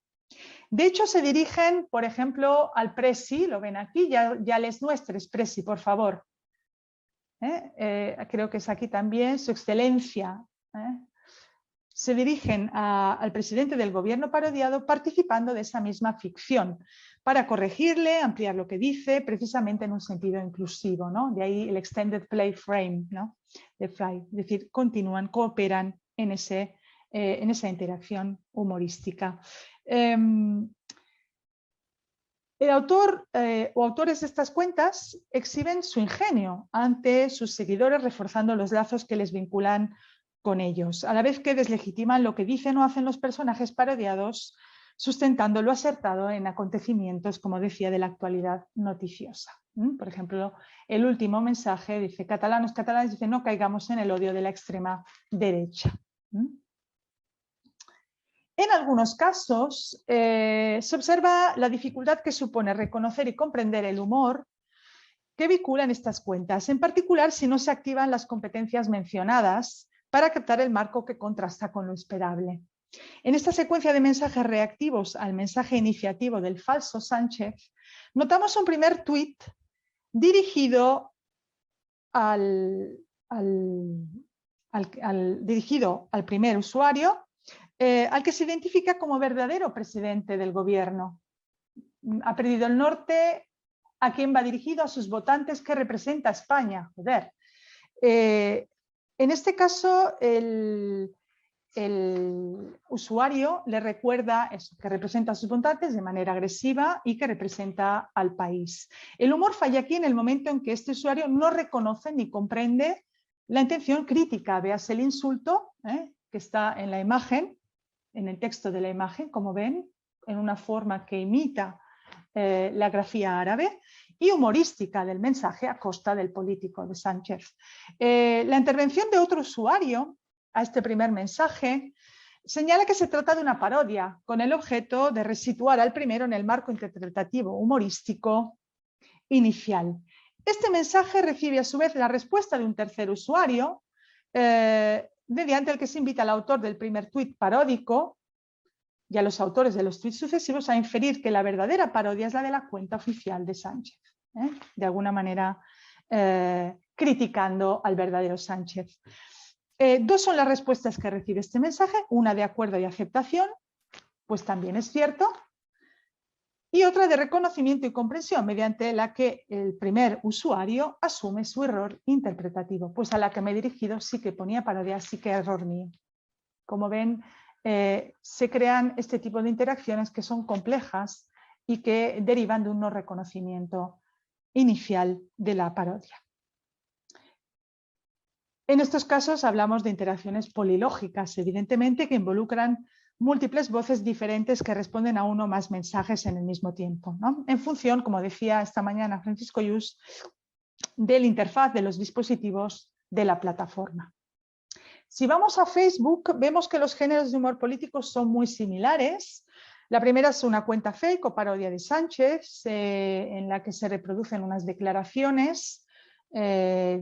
De hecho, se dirigen, por ejemplo, al Presi, lo ven aquí, ya les muestres, Presi, por favor. Creo que es aquí también, su excelencia. Se dirigen al presidente del gobierno parodiado participando de esa misma ficción para corregirle, ampliar lo que dice, precisamente en un sentido inclusivo, ¿no? De ahí el extended play frame, ¿no?, de Fry, es decir, continúan, cooperan en esa interacción humorística. El autor o autores de estas cuentas exhiben su ingenio ante sus seguidores, reforzando los lazos que les vinculan con ellos, a la vez que deslegitiman lo que dicen o hacen los personajes parodiados, sustentando lo acertado en acontecimientos, como decía, de la actualidad noticiosa. Por ejemplo, el último mensaje dice: catalanos, catalanes, dice, no caigamos en el odio de la extrema derecha. En algunos casos se observa la dificultad que supone reconocer y comprender el humor que vinculan estas cuentas, en particular si no se activan las competencias mencionadas para captar el marco que contrasta con lo esperable. En esta secuencia de mensajes reactivos al mensaje iniciativo del falso Sánchez, notamos un primer tuit dirigido dirigido al primer usuario, al que se identifica como verdadero presidente del gobierno. Ha perdido el norte. ¿A quién va dirigido? A sus votantes, que representa a España. Joder. En este caso, el usuario le recuerda eso, que representa a sus votantes de manera agresiva y que representa al país. El humor falla aquí en el momento en que este usuario no reconoce ni comprende la intención crítica. Veas el insulto que está en la imagen, en el texto de la imagen, como ven, en una forma que imita la grafía árabe, y humorística del mensaje a costa del político de Sánchez. La intervención de otro usuario a este primer mensaje señala que se trata de una parodia, con el objeto de resituar al primero en el marco interpretativo humorístico inicial. Este mensaje recibe a su vez la respuesta de un tercer usuario, mediante el que se invita al autor del primer tuit paródico y a los autores de los tuits sucesivos a inferir que la verdadera parodia es la de la cuenta oficial de Sánchez, de alguna manera criticando al verdadero Sánchez. Dos son las respuestas que recibe este mensaje, una de acuerdo y aceptación, pues también es cierto, y otra de reconocimiento y comprensión, mediante la que el primer usuario asume su error interpretativo. Pues a la que me he dirigido sí que ponía parodia, sí que error mío. Como ven, se crean este tipo de interacciones que son complejas y que derivan de un no reconocimiento inicial de la parodia. En estos casos hablamos de interacciones polilógicas, evidentemente, que involucran múltiples voces diferentes que responden a uno o más mensajes en el mismo tiempo, ¿no? En función, como decía esta mañana Francisco Lluís, de la interfaz de los dispositivos de la plataforma. Si vamos a Facebook, vemos que los géneros de humor político son muy similares. La primera es una cuenta fake o parodia de Sánchez, en la que se reproducen unas declaraciones a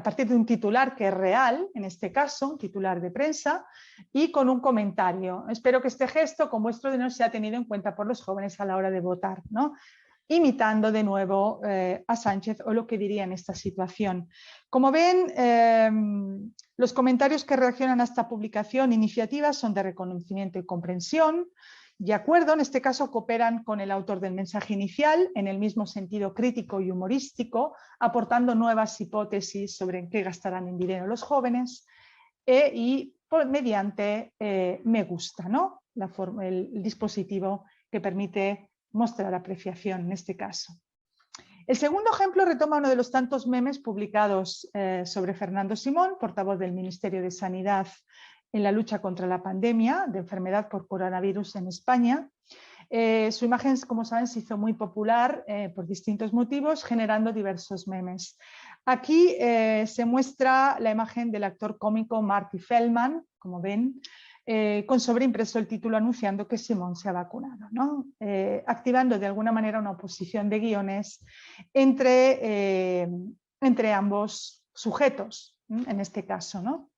partir de un titular que es real, en este caso, un titular de prensa, y con un comentario. Espero que este gesto con vuestro dinero sea tenido en cuenta por los jóvenes a la hora de votar, ¿no? Imitando de nuevo a Sánchez o lo que diría en esta situación. Como ven, los comentarios que reaccionan a esta publicación iniciativa son de reconocimiento y comprensión. De acuerdo, en este caso cooperan con el autor del mensaje inicial en el mismo sentido crítico y humorístico, aportando nuevas hipótesis sobre en qué gastarán el dinero los jóvenes y mediante me gusta, ¿no? El dispositivo que permite mostrar apreciación en este caso. El segundo ejemplo retoma uno de los tantos memes publicados sobre Fernando Simón, portavoz del Ministerio de Sanidad en la lucha contra la pandemia de enfermedad por coronavirus en España. Su imagen, como saben, se hizo muy popular por distintos motivos, generando diversos memes. Aquí se muestra la imagen del actor cómico Marty Feldman, como ven, con sobreimpreso el título anunciando que Simón se ha vacunado, ¿no? Activando de alguna manera una oposición de guiones entre ambos sujetos, en este caso, ¿no?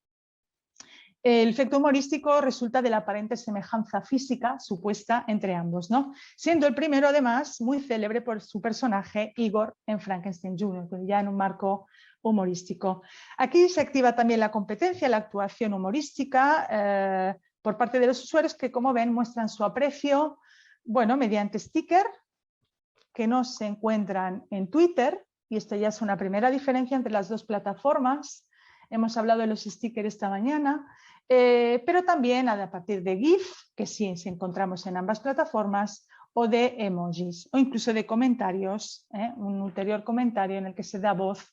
El efecto humorístico resulta de la aparente semejanza física supuesta entre ambos, ¿no? Siendo el primero, además, muy célebre por su personaje Igor en Frankenstein Jr., ya en un marco humorístico. Aquí se activa también la competencia, la actuación humorística por parte de los usuarios que, como ven, muestran su aprecio, bueno, mediante stickers que no se encuentran en Twitter, y esto ya es una primera diferencia entre las dos plataformas. Hemos hablado de los stickers esta mañana, pero también a partir de GIF, que sí se encontramos en ambas plataformas, o de emojis, o incluso de comentarios, un ulterior comentario en el que se da voz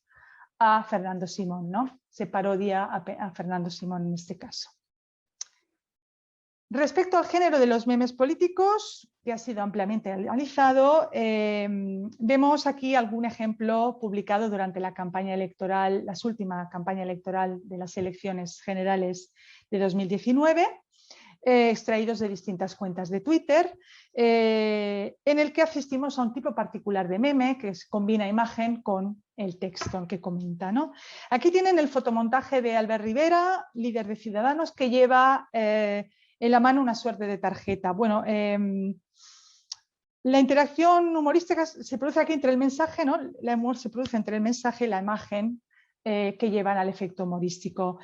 a Fernando Simón, ¿no? Se parodia a Fernando Simón en este caso. Respecto al género de los memes políticos, que ha sido ampliamente analizado, vemos aquí algún ejemplo publicado durante la campaña electoral, la última campaña electoral de las elecciones generales de 2019, extraídos de distintas cuentas de Twitter. en el que asistimos a un tipo particular de meme que combina imagen con el texto que comenta, ¿no? Aquí tienen el fotomontaje de Albert Rivera, líder de Ciudadanos, que lleva en la mano una suerte de tarjeta. Bueno, la interacción humorística se produce aquí entre el mensaje, ¿no? El humor se produce entre el mensaje y la imagen que llevan al efecto humorístico.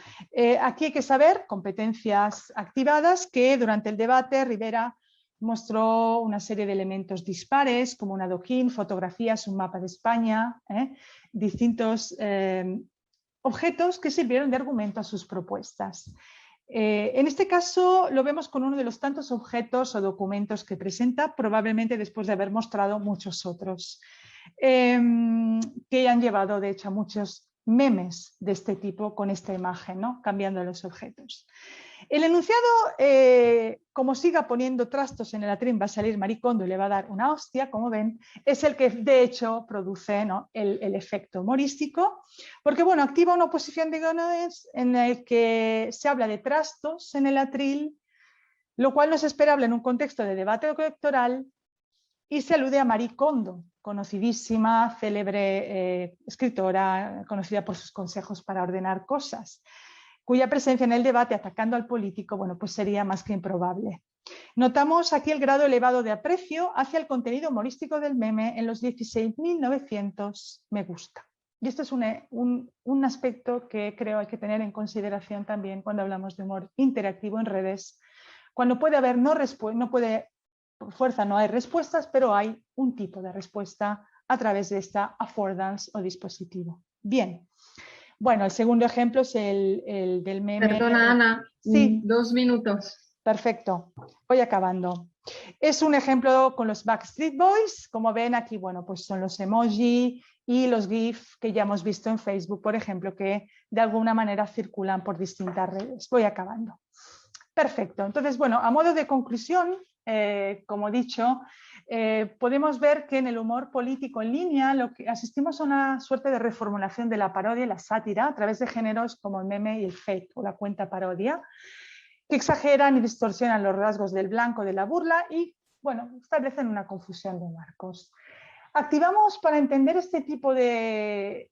Aquí hay que saber, competencias activadas, que durante el debate Rivera mostró una serie de elementos dispares, como un adoquín, fotografías, un mapa de España, distintos objetos que sirvieron de argumento a sus propuestas. En este caso lo vemos con uno de los tantos objetos o documentos que presenta, probablemente después de haber mostrado muchos otros, que han llevado de hecho a muchos memes de este tipo con esta imagen, ¿no? Cambiando los objetos. El enunciado, como siga poniendo trastos en el atril, va a salir Maricondo y le va a dar una hostia, como ven, es el que de hecho produce, ¿no? el efecto humorístico, porque bueno, activa una oposición de guiones en el que se habla de trastos en el atril, lo cual no es esperable en un contexto de debate electoral, y se alude a Maricondo, conocidísima, célebre escritora, conocida por sus consejos para ordenar cosas, cuya presencia en el debate atacando al político, bueno, pues sería más que improbable. Notamos aquí el grado elevado de aprecio hacia el contenido humorístico del meme en los 16.900 me gusta. Y esto es un aspecto que creo hay que tener en consideración también cuando hablamos de humor interactivo en redes, cuando puede haber por fuerza no hay respuestas, pero hay un tipo de respuesta a través de esta affordance o dispositivo. Bien. Bueno, el segundo ejemplo es el del meme. Perdona, Ana, sí. 2 minutos. Perfecto, voy acabando. Es un ejemplo con los Backstreet Boys. Como ven aquí, bueno, pues son los emoji y los GIF que ya hemos visto en Facebook, por ejemplo, que de alguna manera circulan por distintas redes. Voy acabando. Perfecto. Entonces, bueno, a modo de conclusión, como he dicho, podemos ver que en el humor político en línea lo que asistimos a una suerte de reformulación de la parodia y la sátira a través de géneros como el meme y el fake o la cuenta parodia, que exageran y distorsionan los rasgos del blanco de la burla y, bueno, establecen una confusión de marcos. Activamos para entender este tipo de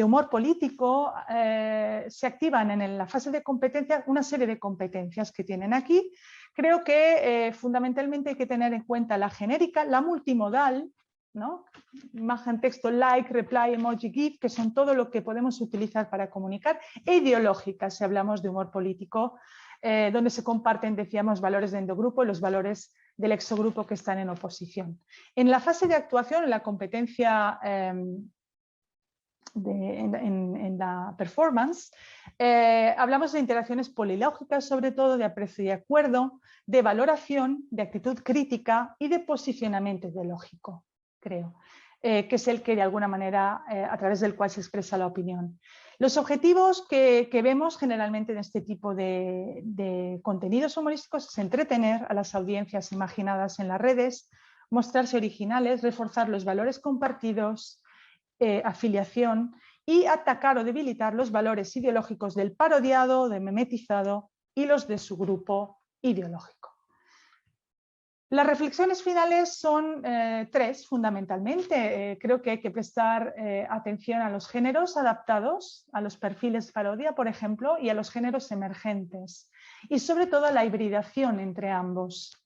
humor político, se activan en la fase de competencia una serie de competencias que tienen aquí. Creo que fundamentalmente hay que tener en cuenta la genérica, la multimodal, ¿no? Imagen, texto, like, reply, emoji, GIF, que son todo lo que podemos utilizar para comunicar, e ideológica, si hablamos de humor político, donde se comparten, decíamos, valores de endogrupo y los valores del exogrupo que están en oposición. En la fase de actuación, en la competencia en la performance, hablamos de interacciones polilógicas, sobre todo de aprecio y acuerdo, de valoración, de actitud crítica y de posicionamiento ideológico, creo, que es el que de alguna manera a través del cual se expresa la opinión. Los objetivos que vemos generalmente en este tipo de contenidos humorísticos es entretener a las audiencias imaginadas en las redes, mostrarse originales, reforzar los valores compartidos, afiliación y atacar o debilitar los valores ideológicos del parodiado, del memetizado y los de su grupo ideológico. Las reflexiones finales son 3 fundamentalmente. Creo que hay que prestar atención a los géneros adaptados, a los perfiles parodia, por ejemplo, y a los géneros emergentes. Y sobre todo a la hibridación entre ambos.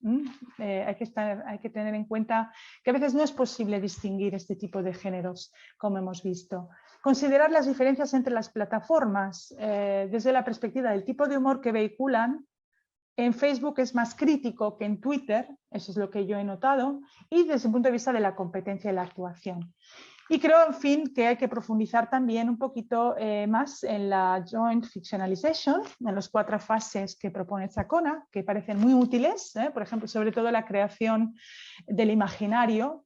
Hay que tener en cuenta que a veces no es posible distinguir este tipo de géneros, como hemos visto. Considerar las diferencias entre las plataformas desde la perspectiva del tipo de humor que vehiculan. En Facebook es más crítico que en Twitter, eso es lo que yo he notado, y desde el punto de vista de la competencia y la actuación. Y creo, en fin, que hay que profundizar también un poquito más en la Joint Fictionalization, en las 4 fases que propone Chacona, que parecen muy útiles, por ejemplo, sobre todo la creación del imaginario,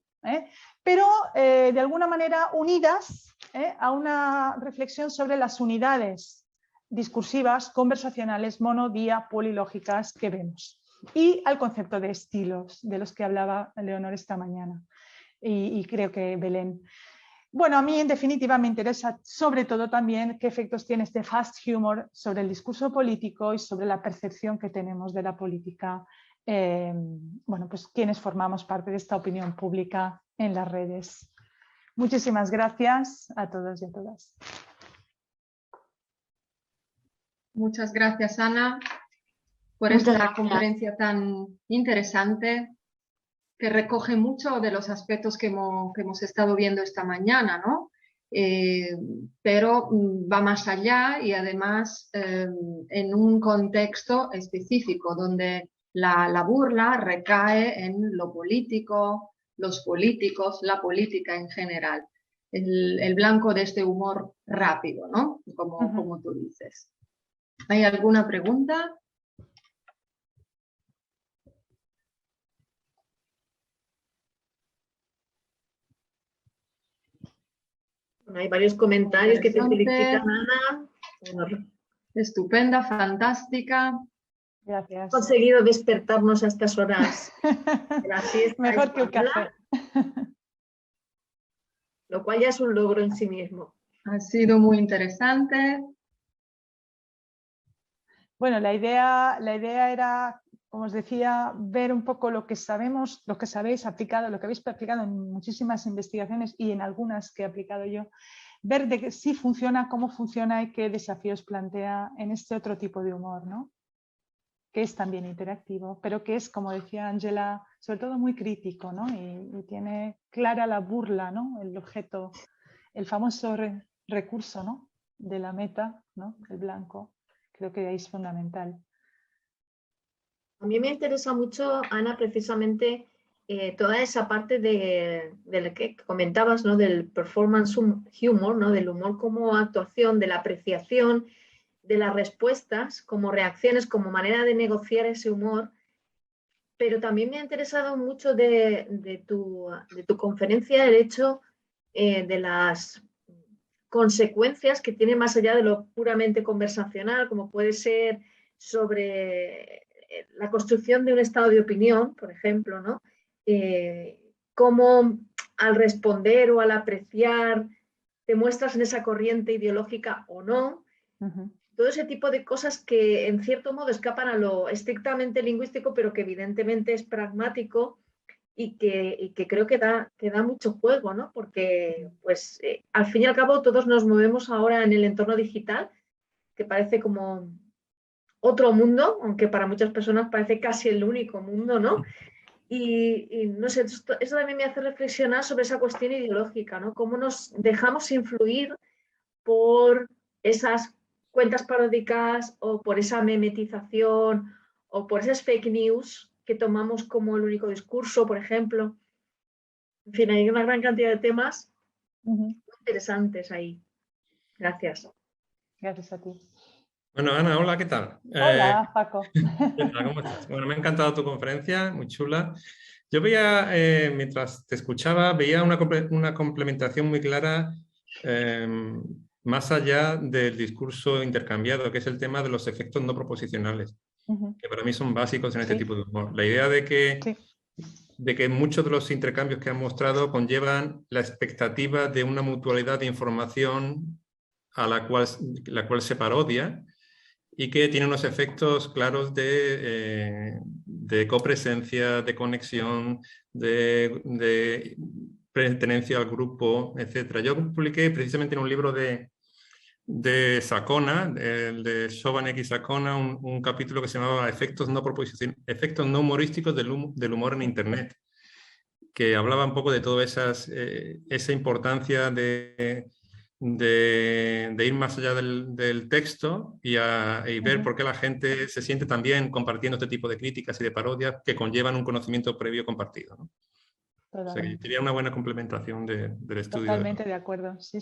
pero de alguna manera unidas a una reflexión sobre las unidades discursivas, conversacionales, monodía, polilógicas que vemos. Y al concepto de estilos, de los que hablaba Leonor esta mañana, y creo que Belén. Bueno, a mí en definitiva me interesa sobre todo también qué efectos tiene este fast humor sobre el discurso político y sobre la percepción que tenemos de la política bueno, pues quienes formamos parte de esta opinión pública en las redes. Muchísimas gracias a todos y a todas. Muchas gracias, Ana, por Muchas esta gracias. conferencia tan interesante que recoge mucho de los aspectos que hemos estado viendo esta mañana, ¿no? Pero va más allá y además en un contexto específico donde la burla recae en lo político, los políticos, la política en general. El blanco de este humor rápido, ¿no? Como tú dices. ¿Hay alguna pregunta? Bueno, hay varios comentarios que te felicitan, Ana. Bueno, estupenda, fantástica. Gracias. Hemos conseguido despertarnos a estas horas de la siesta Mejor que el café. Lo cual ya es un logro en sí mismo. Ha sido muy interesante. Bueno, la idea era, como os decía, ver un poco lo que sabemos, lo que sabéis aplicado, lo que habéis aplicado en muchísimas investigaciones y en algunas que he aplicado yo, ver de que sí funciona, cómo funciona y qué desafíos plantea en este otro tipo de humor, ¿no? Que es también interactivo, pero que es, como decía Ángela, sobre todo muy crítico, ¿no? Y tiene clara la burla, ¿no? El objeto, el famoso recurso, ¿no? De la meta, ¿no? El blanco. Creo que es fundamental. A mí me interesa mucho, Ana, precisamente toda esa parte de lo que comentabas, ¿no? Del performance humor, ¿no? Del humor como actuación, de la apreciación, de las respuestas como reacciones, como manera de negociar ese humor. Pero también me ha interesado mucho de tu conferencia el hecho de las consecuencias que tiene más allá de lo puramente conversacional, como puede ser sobre la construcción de un estado de opinión, por ejemplo, ¿no? Cómo al responder o al apreciar te muestras en esa corriente ideológica o no. Todo ese tipo de cosas que en cierto modo escapan a lo estrictamente lingüístico, pero que evidentemente es pragmático y que creo que da mucho juego, ¿no? Porque pues al fin y al cabo todos nos movemos ahora en el entorno digital, que parece como otro mundo, aunque para muchas personas parece casi el único mundo, ¿no? Y no sé, eso también me hace reflexionar sobre esa cuestión ideológica, ¿no? Cómo nos dejamos influir por esas cuentas paródicas o por esa memetización o por esas fake news que tomamos como el único discurso, por ejemplo. En fin, hay una gran cantidad de temas muy interesantes ahí. Gracias. Gracias a ti. Bueno, Ana, hola, ¿qué tal? Hola, Paco. ¿Qué tal? ¿Cómo estás? Bueno, me ha encantado tu conferencia, muy chula. Yo veía, mientras te escuchaba, veía una complementación muy clara más allá del discurso intercambiado, que es el tema de los efectos no proposicionales, que para mí son básicos en este tipo de humor. La idea de que muchos de los intercambios que han mostrado conllevan la expectativa de una mutualidad de información a la cual se parodia y que tiene unos efectos claros de copresencia, de conexión, de pertenencia al grupo, etc. Yo publiqué precisamente en un libro de Sakona, de Sovanek y Sakona, un capítulo que se llamaba Efectos no humorísticos del humor en Internet, que hablaba un poco de toda esa importancia de ir más allá del texto y ver por qué la gente se siente también compartiendo este tipo de críticas y de parodias que conllevan un conocimiento previo compartido, ¿no? O sea, que sería una buena complementación del estudio. Totalmente de acuerdo, sí.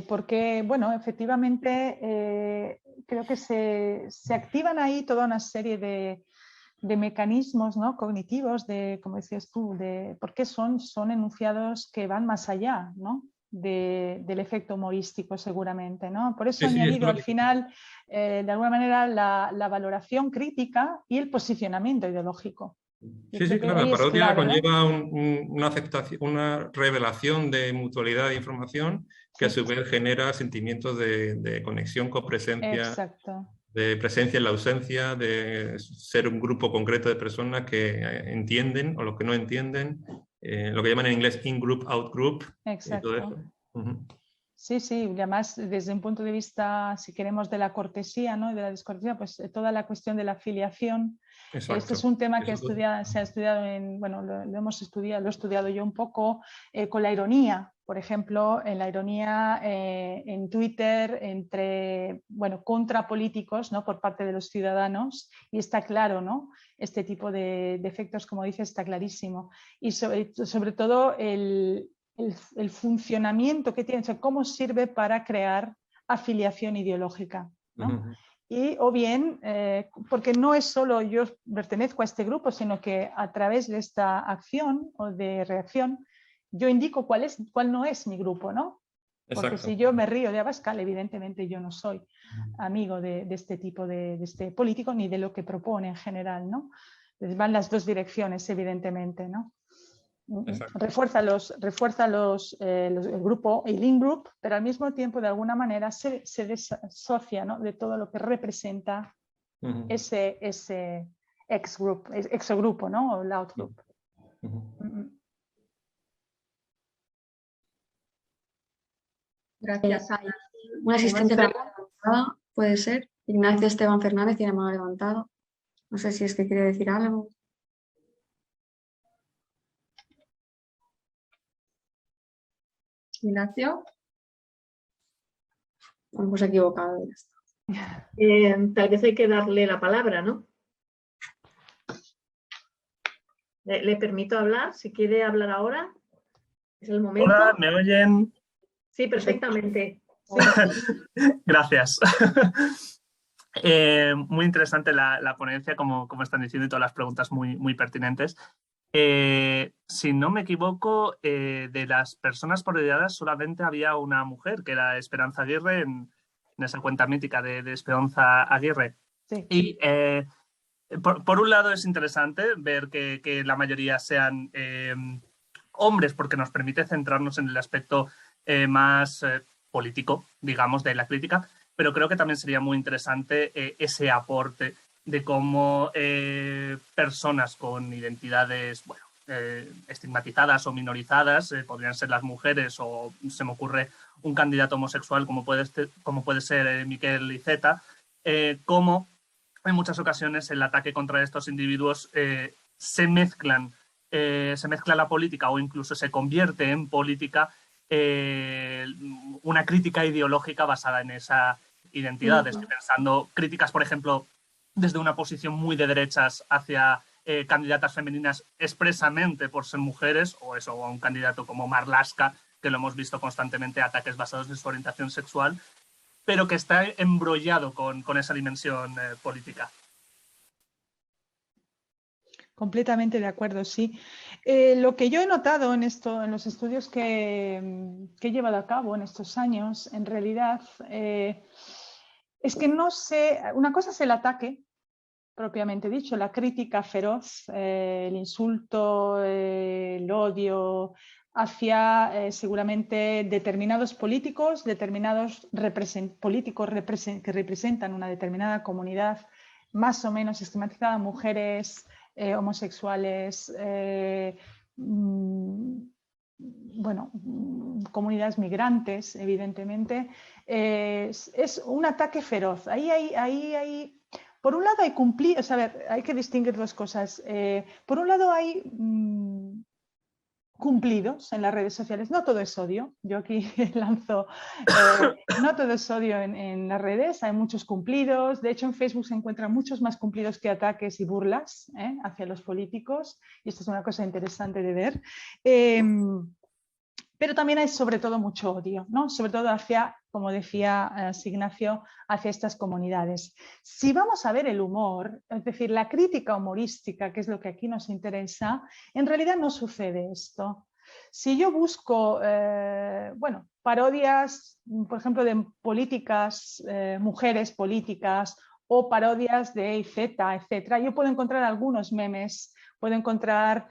Porque, bueno, efectivamente creo que se activan ahí toda una serie de mecanismos, ¿no? Cognitivos, como decías tú, porque son enunciados que van más allá, ¿no? Del efecto humorístico seguramente, ¿no? Por eso he añadido al final, de alguna manera, la valoración crítica y el posicionamiento ideológico. Sí, claro, la parodia conlleva una aceptación, una revelación de mutualidad de información que a su vez genera sentimientos de conexión, copresencia. Exacto. de presencia en la ausencia, de ser un grupo concreto de personas que entienden o los que no entienden, lo que llaman en inglés in-group, out-group, y todo eso. Exacto. Sí, sí, y además desde un punto de vista, si queremos, de la cortesía, ¿no? Y de la descortesía, pues toda la cuestión de la afiliación. Exacto. Este es un tema que se ha estudiado bueno, lo he estudiado yo un poco con la ironía, por ejemplo, en la ironía en Twitter bueno, contra políticos, ¿no? Por parte de los ciudadanos, y está claro, ¿no? Este tipo de efectos, como dices, está clarísimo. Y sobre todo el funcionamiento que tiene, o sea, cómo sirve para crear afiliación ideológica, ¿no? Y o bien, porque no es solo yo pertenezco a este grupo, sino que a través de esta acción o de reacción, yo indico cuál no es mi grupo, ¿no? Porque Exacto. si yo me río de Abascal, evidentemente yo no soy amigo de este tipo de este político ni de lo que propone en general, ¿no? Van las dos direcciones, evidentemente, ¿no? Exacto. Refuerza el grupo, el in-group, pero al mismo tiempo de alguna manera se desasocia, ¿no? De todo lo que representa ese exogrupo, ¿no? O el outgroup. Gracias. Un asistente levantado, puede ser. Ignacio Esteban Fernández tiene mano levantado. No sé si es que quiere decir algo. Ignacio. Bueno, pues equivocado. Tal vez hay que darle la palabra, ¿no? ¿Le permito hablar? Si quiere hablar ahora, es el momento. Hola, ¿me oyen? Sí, perfectamente. Gracias. Muy interesante la ponencia, como están diciendo, y todas las preguntas muy pertinentes. Si no me equivoco, de las personas porodiadas solamente había una mujer, que era Esperanza Aguirre, en esa cuenta mítica de Esperanza Aguirre. Sí. Y por un lado es interesante ver que la mayoría sean hombres, porque nos permite centrarnos en el aspecto más político, digamos, de la crítica, pero creo que también sería muy interesante ese aporte de cómo personas con identidades, bueno, estigmatizadas o minorizadas, podrían ser las mujeres, o se me ocurre un candidato homosexual como puede ser Miquel Iceta, cómo en muchas ocasiones el ataque contra estos individuos se mezcla la política, o incluso se convierte en política una crítica ideológica basada en esa identidad. Estoy pensando críticas, por ejemplo, desde una posición muy de derechas hacia candidatas femeninas expresamente por ser mujeres, o a un candidato como Marlaska, que lo hemos visto constantemente, ataques basados en su orientación sexual, pero que está embrollado con esa dimensión política. Completamente de acuerdo, sí. Lo que yo he notado en los estudios que he llevado a cabo en estos años, en realidad, es que no sé, una cosa es el ataque, propiamente dicho, la crítica feroz, el insulto, el odio hacia seguramente determinados políticos, políticos que representan una determinada comunidad más o menos estigmatizada, mujeres, homosexuales, bueno, comunidades migrantes, evidentemente, es un ataque feroz. Por un lado hay cumplidos, a ver, hay que distinguir dos cosas. Por un lado hay cumplidos en las redes sociales, no todo es odio, yo aquí lanzo, no todo es odio en las redes, hay muchos cumplidos, de hecho en Facebook se encuentran muchos más cumplidos que ataques y burlas hacia los políticos, y esto es una cosa interesante de ver, pero también hay sobre todo mucho odio, ¿no? Sobre todo hacia, como decía Ignacio, hacia estas comunidades. Si vamos a ver el humor, es decir, la crítica humorística, que es lo que aquí nos interesa, en realidad no sucede esto. Si yo busco, bueno, parodias, por ejemplo, de políticas, mujeres políticas, o parodias de IZ, etc., yo puedo encontrar algunos memes, puedo encontrar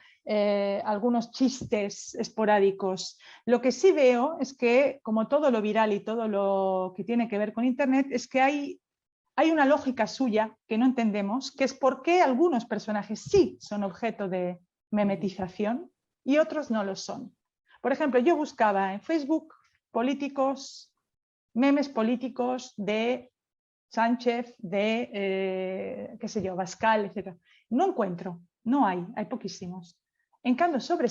algunos chistes esporádicos. Lo que sí veo es que, como todo lo viral y todo lo que tiene que ver con Internet, es que hay hay una lógica suya que no entendemos, que es por qué algunos personajes sí son objeto de memetización y otros no lo son. Por ejemplo, yo buscaba en Facebook memes políticos de Sánchez, de, qué sé yo, Bascal, etc. No encuentro, no hay poquísimos. En cambio, sobre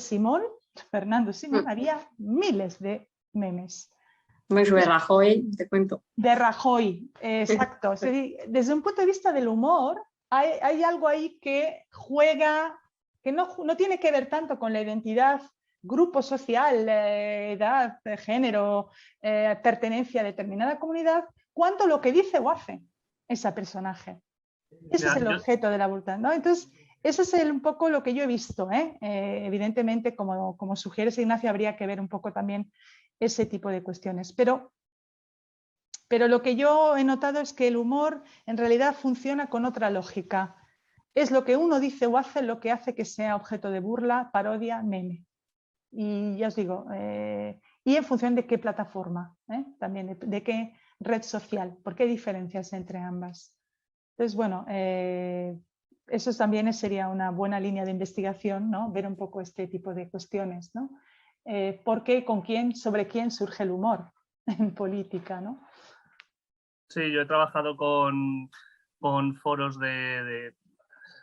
Fernando Simón, había miles de memes. Sobre Rajoy, te cuento. De Rajoy, exacto. Desde un punto de vista del humor, hay algo ahí que juega, que no tiene que ver tanto con la identidad, grupo social, edad, género, pertenencia a determinada comunidad, cuanto lo que dice o hace ese personaje. Ese es el objeto de la voluntad, ¿no? Entonces, eso es un poco lo que yo he visto, ¿eh? Evidentemente, como sugieres, Ignacio, habría que ver un poco también ese tipo de cuestiones. Pero lo que yo he notado es que el humor en realidad funciona con otra lógica. Es lo que uno dice o hace lo que hace que sea objeto de burla, parodia, meme. Y ya os digo, y en función de qué plataforma, también de qué red social, porque hay diferencias entre ambas. Entonces, bueno, eso también sería una buena línea de investigación, ¿no? Ver un poco este tipo de cuestiones, ¿no? ¿Por qué, con quién, sobre quién surge el humor en política, ¿no? Sí, yo he trabajado con foros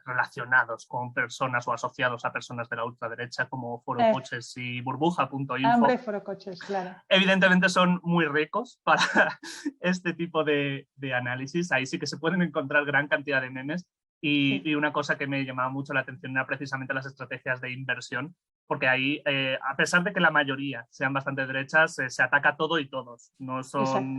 relacionados con personas o asociados a personas de la ultraderecha como Foro Coches y Burbuja.info. Hombre, Foro Coches, claro. Evidentemente son muy ricos para este tipo de análisis. Ahí sí que se pueden encontrar gran cantidad de memes y una cosa que me llamaba mucho la atención era precisamente las estrategias de inversión, porque ahí, a pesar de que la mayoría sean bastante derechas, se ataca todo y todos. No son...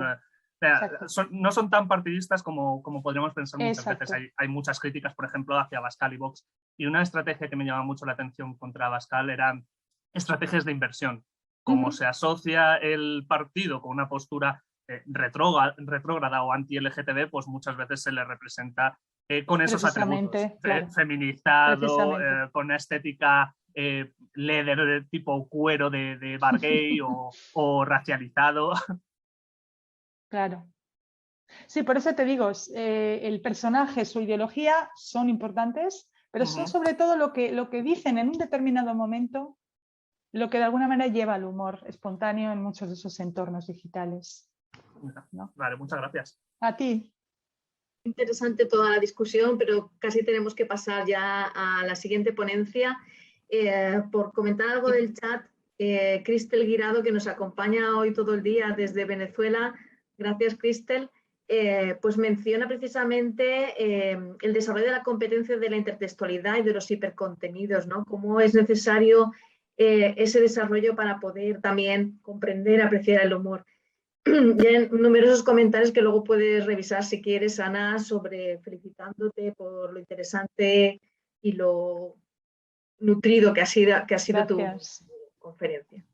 no son tan partidistas como podríamos pensar muchas veces. Hay muchas críticas, por ejemplo, hacia Bascal y Vox. Y una estrategia que me llama mucho la atención contra Bascal eran estrategias de inversión. Como se asocia el partido con una postura retrógrada o anti-LGTB, pues muchas veces se le representa con esos atributos. Claro. Feminizado, con una estética leather de tipo cuero de bar gay o racializado. Claro. Sí, por eso te digo, el personaje, su ideología son importantes, pero son sobre todo lo que dicen en un determinado momento, lo que de alguna manera lleva al humor espontáneo en muchos de esos entornos digitales, ¿no? Vale, muchas gracias. A ti. Interesante toda la discusión, pero casi tenemos que pasar ya a la siguiente ponencia. Por comentar algo del chat, Cristel Guirado, que nos acompaña hoy todo el día desde Venezuela, gracias Cristel, pues menciona precisamente el desarrollo de la competencia de la intertextualidad y de los hipercontenidos, ¿no? Cómo es necesario ese desarrollo para poder también comprender, apreciar el humor. Ya en numerosos comentarios que luego puedes revisar si quieres, Ana, felicitándote por lo interesante y lo nutrido que ha sido tu conferencia.